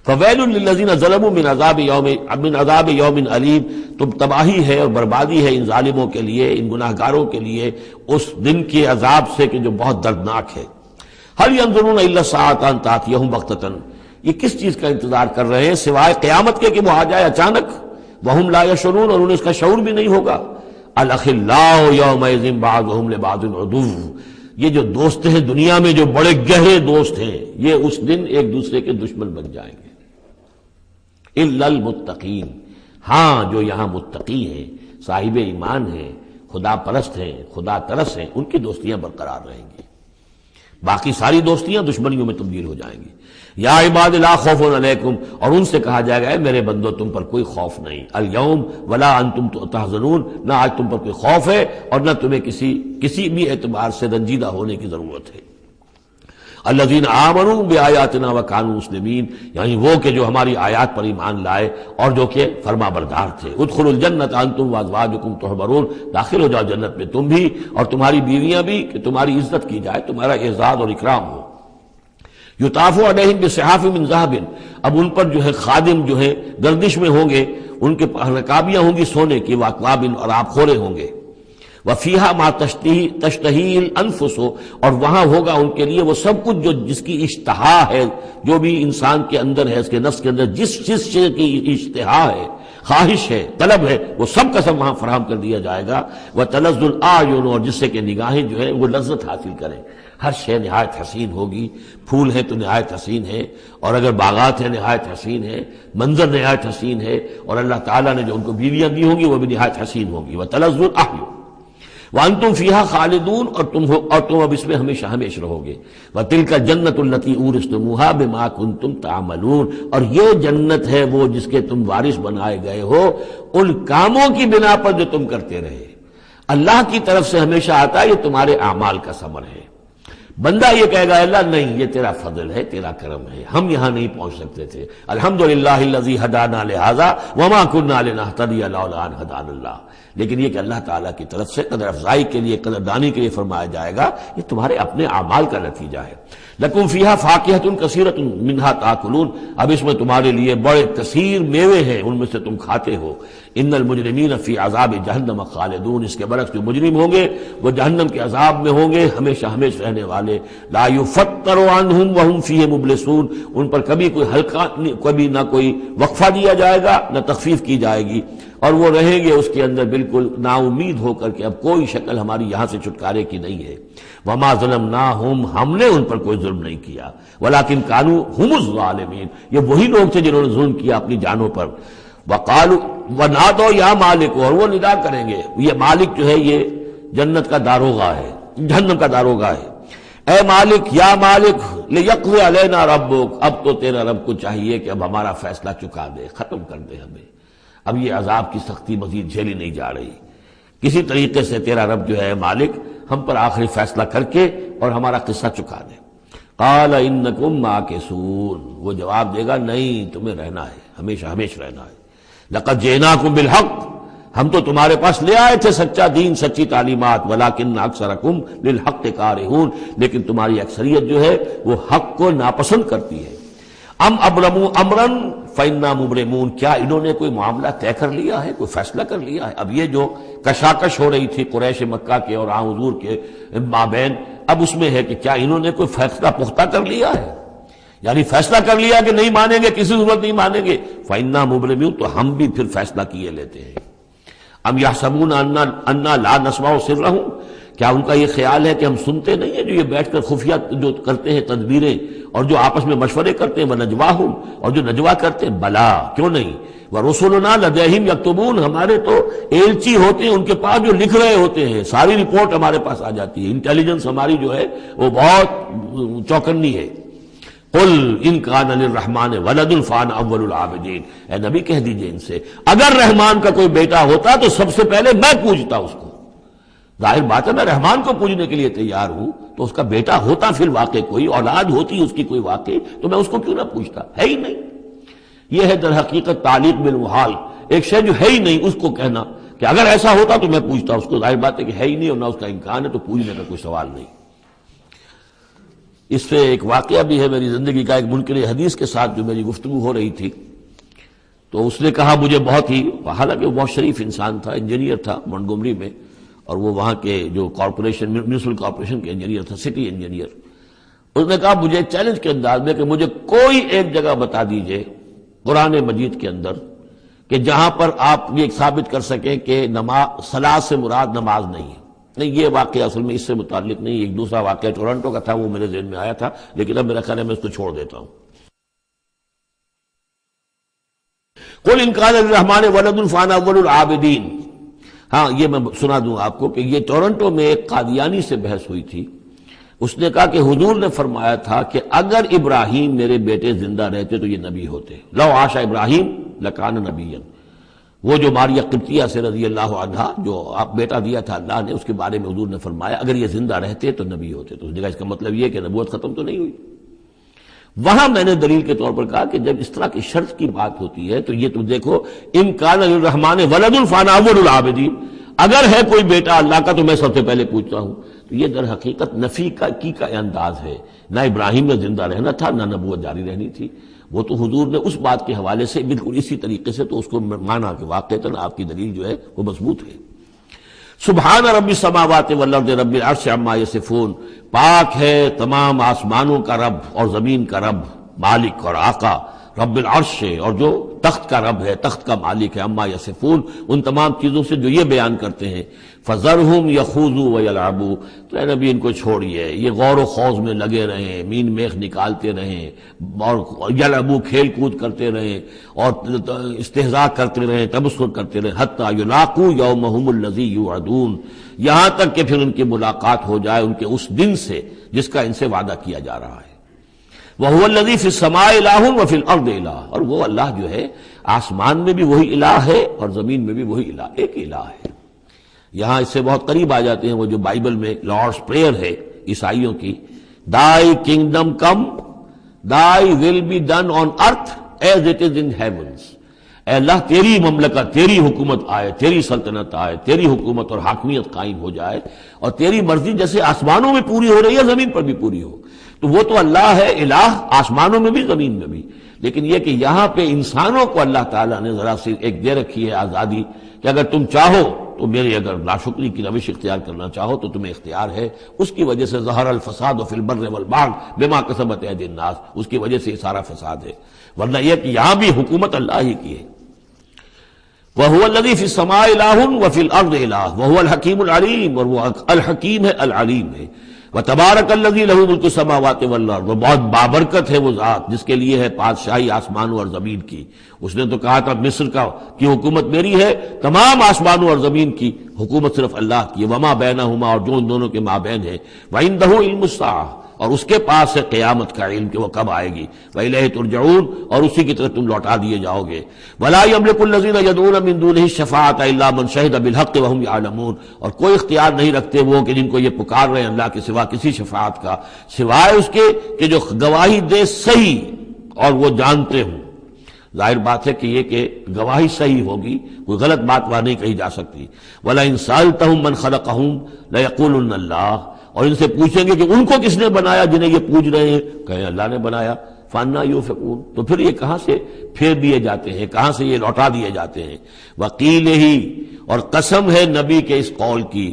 فویل للذین ظلموا من عذاب یوم علیم، تم تباہی ہے اور بربادی ہے ان ظالموں کے لیے، ان گناہگاروں کے لیے اس دن کے عذاب سے کہ جو بہت دردناک ہے۔ هل ينظرون الا الساعة ان تأتيهم بغتة، یہ کس چیز کا انتظار کر رہے ہیں سوائے قیامت کے کہ وہ آ جائے اچانک۔ وهم لا يشعرون، اور انہیں اس کا شعور بھی نہیں ہوگا۔ الاخلاء يومئذ بعضهم لبعض عدو، یہ جو دوست ہیں دنیا میں جو بڑے گہرے دوست ہیں یہ اس دن ایک دوسرے کے دشمن بن جائیں گے الا المتقین، ہاں جو یہاں متقی ہیں، صاحب ایمان ہیں، خدا پرست ہیں، خدا ترس ہیں، ان کی دوستیاں برقرار رہیں گی، باقی ساری دوستیاں دشمنیوں میں تبدیل ہو جائیں گی۔ یا عباد لا خوف علیکم، اور ان سے کہا جائے گا اے میرے بندو تم پر کوئی خوف نہیں، الیوم ولا انتم تحزنون، نہ آج تم پر کوئی خوف ہے اور نہ تمہیں کسی بھی اعتبار سے رنجیدہ ہونے کی ضرورت ہے۔ الذین آمنوا بآیاتنا وکانوا مسلمین، یعنی وہ کہ جو ہماری آیات پر ایمان لائے اور جو کہ فرما بردار تھے۔ ادخلوا الجنۃ انتم وازواجکم تحبرون، داخل ہو جاؤ جنت میں تم بھی اور تمہاری بیویاں بھی، کہ تمہاری عزت کی جائے، تمہارا اعزاز اور اکرام ہو۔ یطاف علیہم بصحاف من ذہب، اب ان پر جو ہے خادم جو ہے گردش میں ہوں گے، ان کے رکابیاں ہوں گی سونے کی، واکواب اور آب خورے ہوں گے، وفیہا ما تشتہی الانفس، اور وہاں ہوگا ان کے لیے وہ سب کچھ جو جس کی اشتہا ہے، جو بھی انسان کے اندر ہے، اس کے نفس کے اندر جس چیز کی اشتہا ہے، خواہش ہے، طلب ہے، وہ سب کا سب وہاں فراہم کر دیا جائے گا۔ وتلذ الاعین، اور جس سے کہ نگاہیں جو ہے وہ لذت حاصل کریں، ہر شے نہایت حسین ہوگی، پھول ہے تو نہایت حسین ہے، اور اگر باغات ہیں نہایت حسین ہے، منظر نہایت حسین ہے، اور اللہ تعالیٰ نے جو ان کو بیویاں دی ہوں گی وہ بھی نہایت حسین ہوگی۔ وتلذ الاعین وانتم فیہا خالدون، اور تم اب اس میں ہمیشہ ہمیشہ رہو گے۔ وتلک الجنۃ التی اورثتموہا بما کنتم تعملون، اور یہ جنت ہے وہ جس کے تم وارث بنائے گئے ہو ان کاموں کی بنا پر جو تم کرتے رہے۔ اللہ کی طرف سے ہمیشہ آتا ہے یہ تمہارے اعمال کا ثمر ہے۔ بندہ یہ کہے گا اللہ نہیں، یہ تیرا فضل ہے، تیرا کرم ہے، ہم یہاں نہیں پہنچ سکتے تھے، الحمدللہ الذی ہدانا لہذا وما کنا لنہتدی لولا ان ہدانا اللہ، لیکن یہ کہ اللہ تعالیٰ کی طرف سے قدر افزائی کے لیے، قدر دانی کے لیے فرمایا جائے گا یہ تمہارے اپنے اعمال کا نتیجہ ہے۔ لکم فیہا فاکہۃ کثیرۃ منہا تاکلون، اب اس میں تمہارے لیے بڑے کثیر میوے ہیں، ان میں سے تم کھاتے ہو۔ ان المجرمین فی عذاب جہنم خالدون، اس کے برعکس جو مجرم ہوں گے وہ جہنم کے عذاب میں ہوں گے ہمیشہ ہمیشہ رہنے والے۔ لا یفتر عنہم وہم فیہ مبلسون، ان پر کبھی کوئی ہلکا، کبھی نہ کوئی وقفہ دیا جائے گا نہ تخفیف کی جائے گی، اور وہ رہیں گے اس کے اندر بالکل نا امید ہو کر کہ اب کوئی شکل ہماری یہاں سے چھٹکارے کی نہیں ہے۔ وما ظلمناہم، ہم نے ان پر کوئی ظلم نہیں کیا، ولکن کانوا ھم الظالمین، یہ وہی لوگ تھے جنہوں نے ظلم کیا اپنی جانوں پر۔ وقالوا ونادوا یا مالک، اور وہ ندا کریں گے، یہ مالک جو ہے یہ جنت کا داروغہ ہے، جہنم کا داروغہ ہے، اے مالک یا مالک لیقضی علینا ربک، اب تو تیرا رب کو چاہیے کہ اب ہمارا فیصلہ چکا دے، ختم کر دے ہمیں، اب یہ عذاب کی سختی مزید جھیلی نہیں جا رہی، کسی طریقے سے تیرا رب جو ہے مالک ہم پر آخری فیصلہ کر کے اور ہمارا قصہ چکا دے۔ قال انکم ماکثون، وہ جواب دے گا نہیں، تمہیں رہنا ہے، ہمیشہ ہمیشہ رہنا ہے۔ لقد جئناکم بالحق، ہم تو تمہارے پاس لے آئے تھے سچا دین، سچی تعلیمات، ولکن اکثرکم للحق کارہون، لیکن تمہاری اکثریت جو ہے وہ حق کو ناپسند کرتی ہے۔ ام ابرموا امرا فإنا مبرمون، کیا انہوں نے کوئی معاملہ طے کر لیا ہے، کوئی فیصلہ کر لیا ہے؟ اب یہ جو کشاکش ہو رہی تھی قریش مکہ کے اور حضور کے مابین، اب اس میں ہے کہ کیا انہوں نے کوئی فیصلہ پختہ کر لیا ہے، یعنی فیصلہ کر لیا کہ نہیں مانیں گے، کسی صورت نہیں مانیں گے، فإنا مبرمون، تو ہم بھی پھر فیصلہ کیے لیتے ہیں۔ ام یحسبون انا لا نسمع سرهم، کیا ان کا یہ خیال ہے کہ ہم سنتے نہیں ہیں جو یہ بیٹھ کر خفیہ جو کرتے ہیں تدبیریں اور جو آپس میں مشورے کرتے ہیں، وَنَجْوَاهُمْ، اور جو نجوا کرتے ہیں، بلا کیوں نہیں، وَرُسُلُنَا لَدَيْهِمْ يَكْتُبُونَ، ہمارے تو ایلچی ہوتے ہیں ان کے پاس جو لکھ رہے ہوتے ہیں، ساری رپورٹ ہمارے پاس آ جاتی ہے، انٹیلیجنس ہماری جو ہے وہ بہت چوکنی ہے۔ قل ان کان للرحمن ولد فانا اول العابدین، اے نبی کہہ دیجئے ان سے اگر رحمان کا کوئی بیٹا ہوتا تو سب سے پہلے میں پوجتا اس کو۔ ظاہر بات ہے میں رحمان کو پوجنے کے لیے تیار ہوں، تو اس کا بیٹا ہوتا فی الواقع کوئی اولاد ہوتی اس کی کوئی واقع، تو میں اس کو کیوں نہ پوچھتا، ہے ہی نہیں۔ یہ ہے در حقیقت تعلیق بالمحال، ایک شے جو ہے ہی نہیں اس کو کہنا کہ اگر ایسا ہوتا تو میں پوچھتا اس کو۔ ظاہر بات ہے کہ ہے ہی نہیں اور نہ اس کا امکان ہے، تو پوجنے کا کوئی سوال نہیں۔ اس سے ایک واقعہ بھی ہے میری زندگی کا، ایک منکر حدیث کے ساتھ جو میری گفتگو ہو رہی تھی، تو اس نے کہا مجھے بہت ہی، حالانکہ وہ بہت شریف انسان تھا، انجینئر تھا مونٹگومری میں، اور وہ وہاں کے جو کارپوریشن میونسپل کارپوریشن کے انجینئر تھا، سٹی انجینئر۔ اس نے کہا مجھے چیلنج کے انداز میں کہ مجھے کوئی ایک جگہ بتا دیجئے قرآن مجید کے اندر کہ جہاں پر آپ یہ ثابت کر سکیں کہ صلاۃ سے مراد نماز نہیں ہے، نہیں، یہ واقعہ اصل میں اس سے متعلق نہیں، ایک دوسرا واقعہ ٹورنٹو کا تھا، وہ میرے ذہن میں آیا تھا، لیکن اب میرا خیال ہے میں اس کو چھوڑ دیتا ہوں۔ قل ان کان للرحمن ولد فانا اول العابدین۔ ہاں، یہ میں سنا دوں آپ کو کہ یہ ٹورنٹو میں ایک قادیانی سے بحث ہوئی تھی، اس نے کہا کہ حضور نے فرمایا تھا کہ اگر ابراہیم میرے بیٹے زندہ رہتے تو یہ نبی ہوتے، لو عاش ابراہیم لکان نبیا۔ وہ جو ماریہ قبطیہ سے رضی اللہ عنہا جو آپ بیٹا دیا تھا اللہ نے، اس کے بارے میں حضور نے فرمایا اگر یہ زندہ رہتے تو نبی ہوتے۔ تو اس نے کہا اس کا مطلب یہ کہ نبوت ختم تو نہیں ہوئی۔ وہاں میں نے دلیل کے طور پر کہا کہ جب اس طرح کی شرط کی بات ہوتی ہے تو یہ تم دیکھو، ان کان للرحمن ولد فانا اول العابدین، اگر ہے کوئی بیٹا اللہ کا تو میں سب سے پہلے پوچھتا ہوں۔ تو یہ در حقیقت نفی کا انداز ہے، نہ ابراہیم میں زندہ رہنا تھا نہ نبوت جاری رہنی تھی۔ وہ تو حضور نے اس بات کے حوالے سے بالکل اسی طریقے سے تو اس کو مانا کہ واقعتاً آپ کی دلیل جو ہے وہ مضبوط ہے۔ سبحان رب السماوات والارض رب العرش عما یصفون، پاک ہے تمام آسمانوں کا رب اور زمین کا رب، مالک اور آقا، رب العرش ہے اور جو تخت کا رب ہے، تخت کا مالک ہے، عما یصفون، ان تمام چیزوں سے جو یہ بیان کرتے ہیں۔ فذرہم یخوضوا ویلعبوا، تو اے نبی ان کو چھوڑیے، یہ غور و خوض میں لگے رہیں، مین میخ نکالتے رہیں، اور یلعبوا کھیل کود کرتے رہیں، اور استہزاء کرتے رہیں، تبصر کرتے رہیں، حتی یلاقوا یومہم الذی یوعدون، یہاں تک کہ پھر ان کی ملاقات ہو جائے ان کے اس دن سے جس کا ان سے وعدہ کیا جا رہا ہے۔ وَهُوَ الَّذِي فِي السَّمَاءِ إِلَٰهٌ وَفِي الْأَرْضِ إِلَٰهٌ، اور وہ اللہ جو ہے آسمان میں بھی وہی الہ ہے اور زمین میں بھی وہی الہ، ایک الہ ہے۔ یہاں اس سے بہت قریب آ جاتے ہیں وہ جو بائبل میں لارڈس پریئر ہے عیسائیوں کی، Thy kingdom come, Thy will be done on earth as it is in heavens۔ اے اللہ تیری مملکت، تیری حکومت آئے، تیری سلطنت آئے، تیری حکومت اور حاکمیت قائم ہو جائے، اور تیری مرضی جیسے آسمانوں میں پوری ہو رہی ہے زمین پر بھی پوری ہو۔ تو وہ تو اللہ ہے الہ، آسمانوں میں بھی زمین میں بھی، لیکن یہ کہ یہاں پہ انسانوں کو اللہ تعالیٰ نے ذرا سی ایک دے رکھی ہے آزادی کہ اگر تم چاہو تو میری اگر ناشکری کی روش اختیار کرنا چاہو تو تمہیں اختیار ہے۔ اس کی وجہ سے ظہر الفساد فی البر والبحر بما کسبت ایدی الناس، اس کی وجہ سے یہ سارا فساد ہے، ورنہ یہ کہ یہاں بھی حکومت اللہ ہی کی ہے۔ وَهُوَ الَّذِي فِي السَّمَاءِ إِلَٰهٌ وَفِي الْأَرْضِ إِلَٰهٌ وَهُوَ الْحَكِيمُ الْعَلِيمُ، اور وہ الحکیم ہے، العلیم ہے۔ وَتَبَارَكَ الَّذِي لَهُ مُلْكُ السَّمَاوَاتِ وَالْأَرْضِ، وہ بہت بابرکت ہے وہ ذات جس کے لیے ہے بادشاہی آسمانوں اور زمین کی۔ اس نے تو کہا تھا مصر کی حکومت میری ہے، تمام آسمانوں اور زمین کی حکومت صرف اللہ کی ہے، وَمَا بَيْنَهُمَا، اور جو ان دونوں کے مابین ہے، وَعِندَهُ عِلْمُ السَّاعَةِ، اور اس کے پاس ہے قیامت کا علم کہ وہ کب آئے گی، وَإِلَيْهِ تُرْجَعُونَ، اور اسی کی طرف تم لوٹا دیے جاؤ گے۔ وَلَا يَمْلِكُ الَّذِينَ يَدْعُونَ مِن دُونِهِ الشَّفَاعَةَ إِلَّا مَنْ شَهِدَ بِالْحَقِّ وَهُمْ يَعْلَمُونَ، اور کوئی اختیار نہیں رکھتے وہ کہ جن کو یہ پکار رہے ہیں اللہ کے سوا کسی شفاعت کا، سوائے اس کے کہ جو گواہی دے صحیح اور وہ جانتے ہوں۔ ظاہر بات ہے کہ یہ کہ گواہی صحیح ہوگی، کوئی غلط بات وہاں نہیں کہی جا سکتی۔ وَلَئِن سَأَلْتَهُم مَّنْ خَلَقَهُمْ لَيَقُولُنَّ اللَّهُ، اور ان سے پوچھیں گے کہ ان کو کس نے بنایا جنہیں یہ پوچھ رہے ہیں، کہیں اللہ نے بنایا۔ فَأَنَّىٰ يُؤْفَكُونَ، تو پھر یہ کہاں سے پھیر دیے جاتے ہیں، کہاں سے یہ لوٹا دیے جاتے ہیں۔ وَقِيلِهِ، اور قسم ہے نبی کے اس قول کی،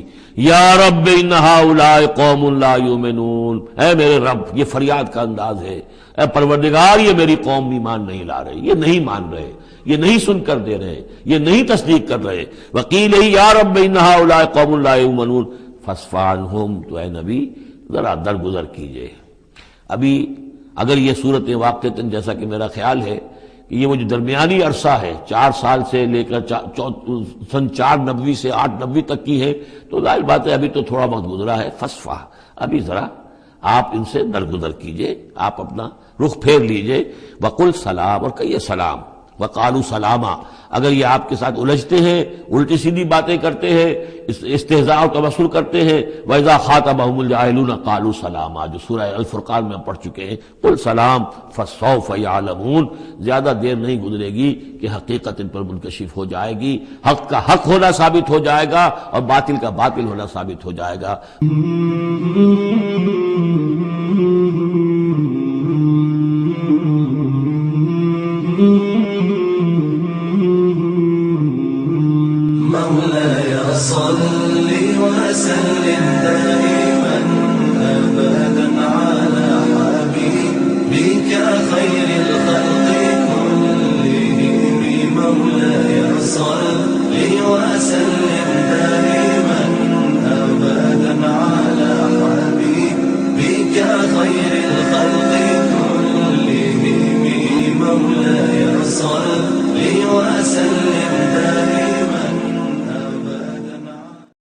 یا رب ان ہؤلاء قوم لا یؤمنون، اے میرے رب، یہ فریاد کا انداز ہے، اے پروردگار یہ میری قوم ایمان نہیں لا رہے، یہ نہیں مان رہے، یہ نہیں سن کر دے رہے، یہ نہیں تصدیق کر رہے۔ وَقِيلِهِ یا رب ان ہؤلاء قوم لا یؤمنون فاصفح عنہم، تو اے نبی ذرا درگزر کیجئے۔ ابھی اگر یہ صورت واقعتاً جیسا کہ میرا خیال ہے کہ یہ وہ جو درمیانی عرصہ ہے 4 سال سے لے کر سن 490 سے 890 تک کی ہے، تو ظاہر بات ہے ابھی تو تھوڑا بہت گزرا ہے۔ فاصفح، ابھی ذرا آپ ان سے درگزر کیجئے، آپ اپنا رخ پھیر لیجئے۔ وقل سلام، اور کہیے سلام۔ وقالوا سلاما، اگر یہ آپ کے ساتھ الجھتے ہیں، الٹی سیدھی باتیں کرتے ہیں، استہزاء اور تبصر کرتے ہیں، وَإِذَا خَاطَبَهُمُ الْجَاهِلُونَ قَالُوا سَلَامًا، جو سورہ الفرقان میں ہم پڑھ چکے ہیں۔ قل سلام فَسَوْفَ يَعْلَمُونَ، زیادہ دیر نہیں گزرے گی کہ حقیقت ان پر منکشف ہو جائے گی، حق کا حق ہونا ثابت ہو جائے گا اور باطل کا باطل ہونا ثابت ہو جائے گا۔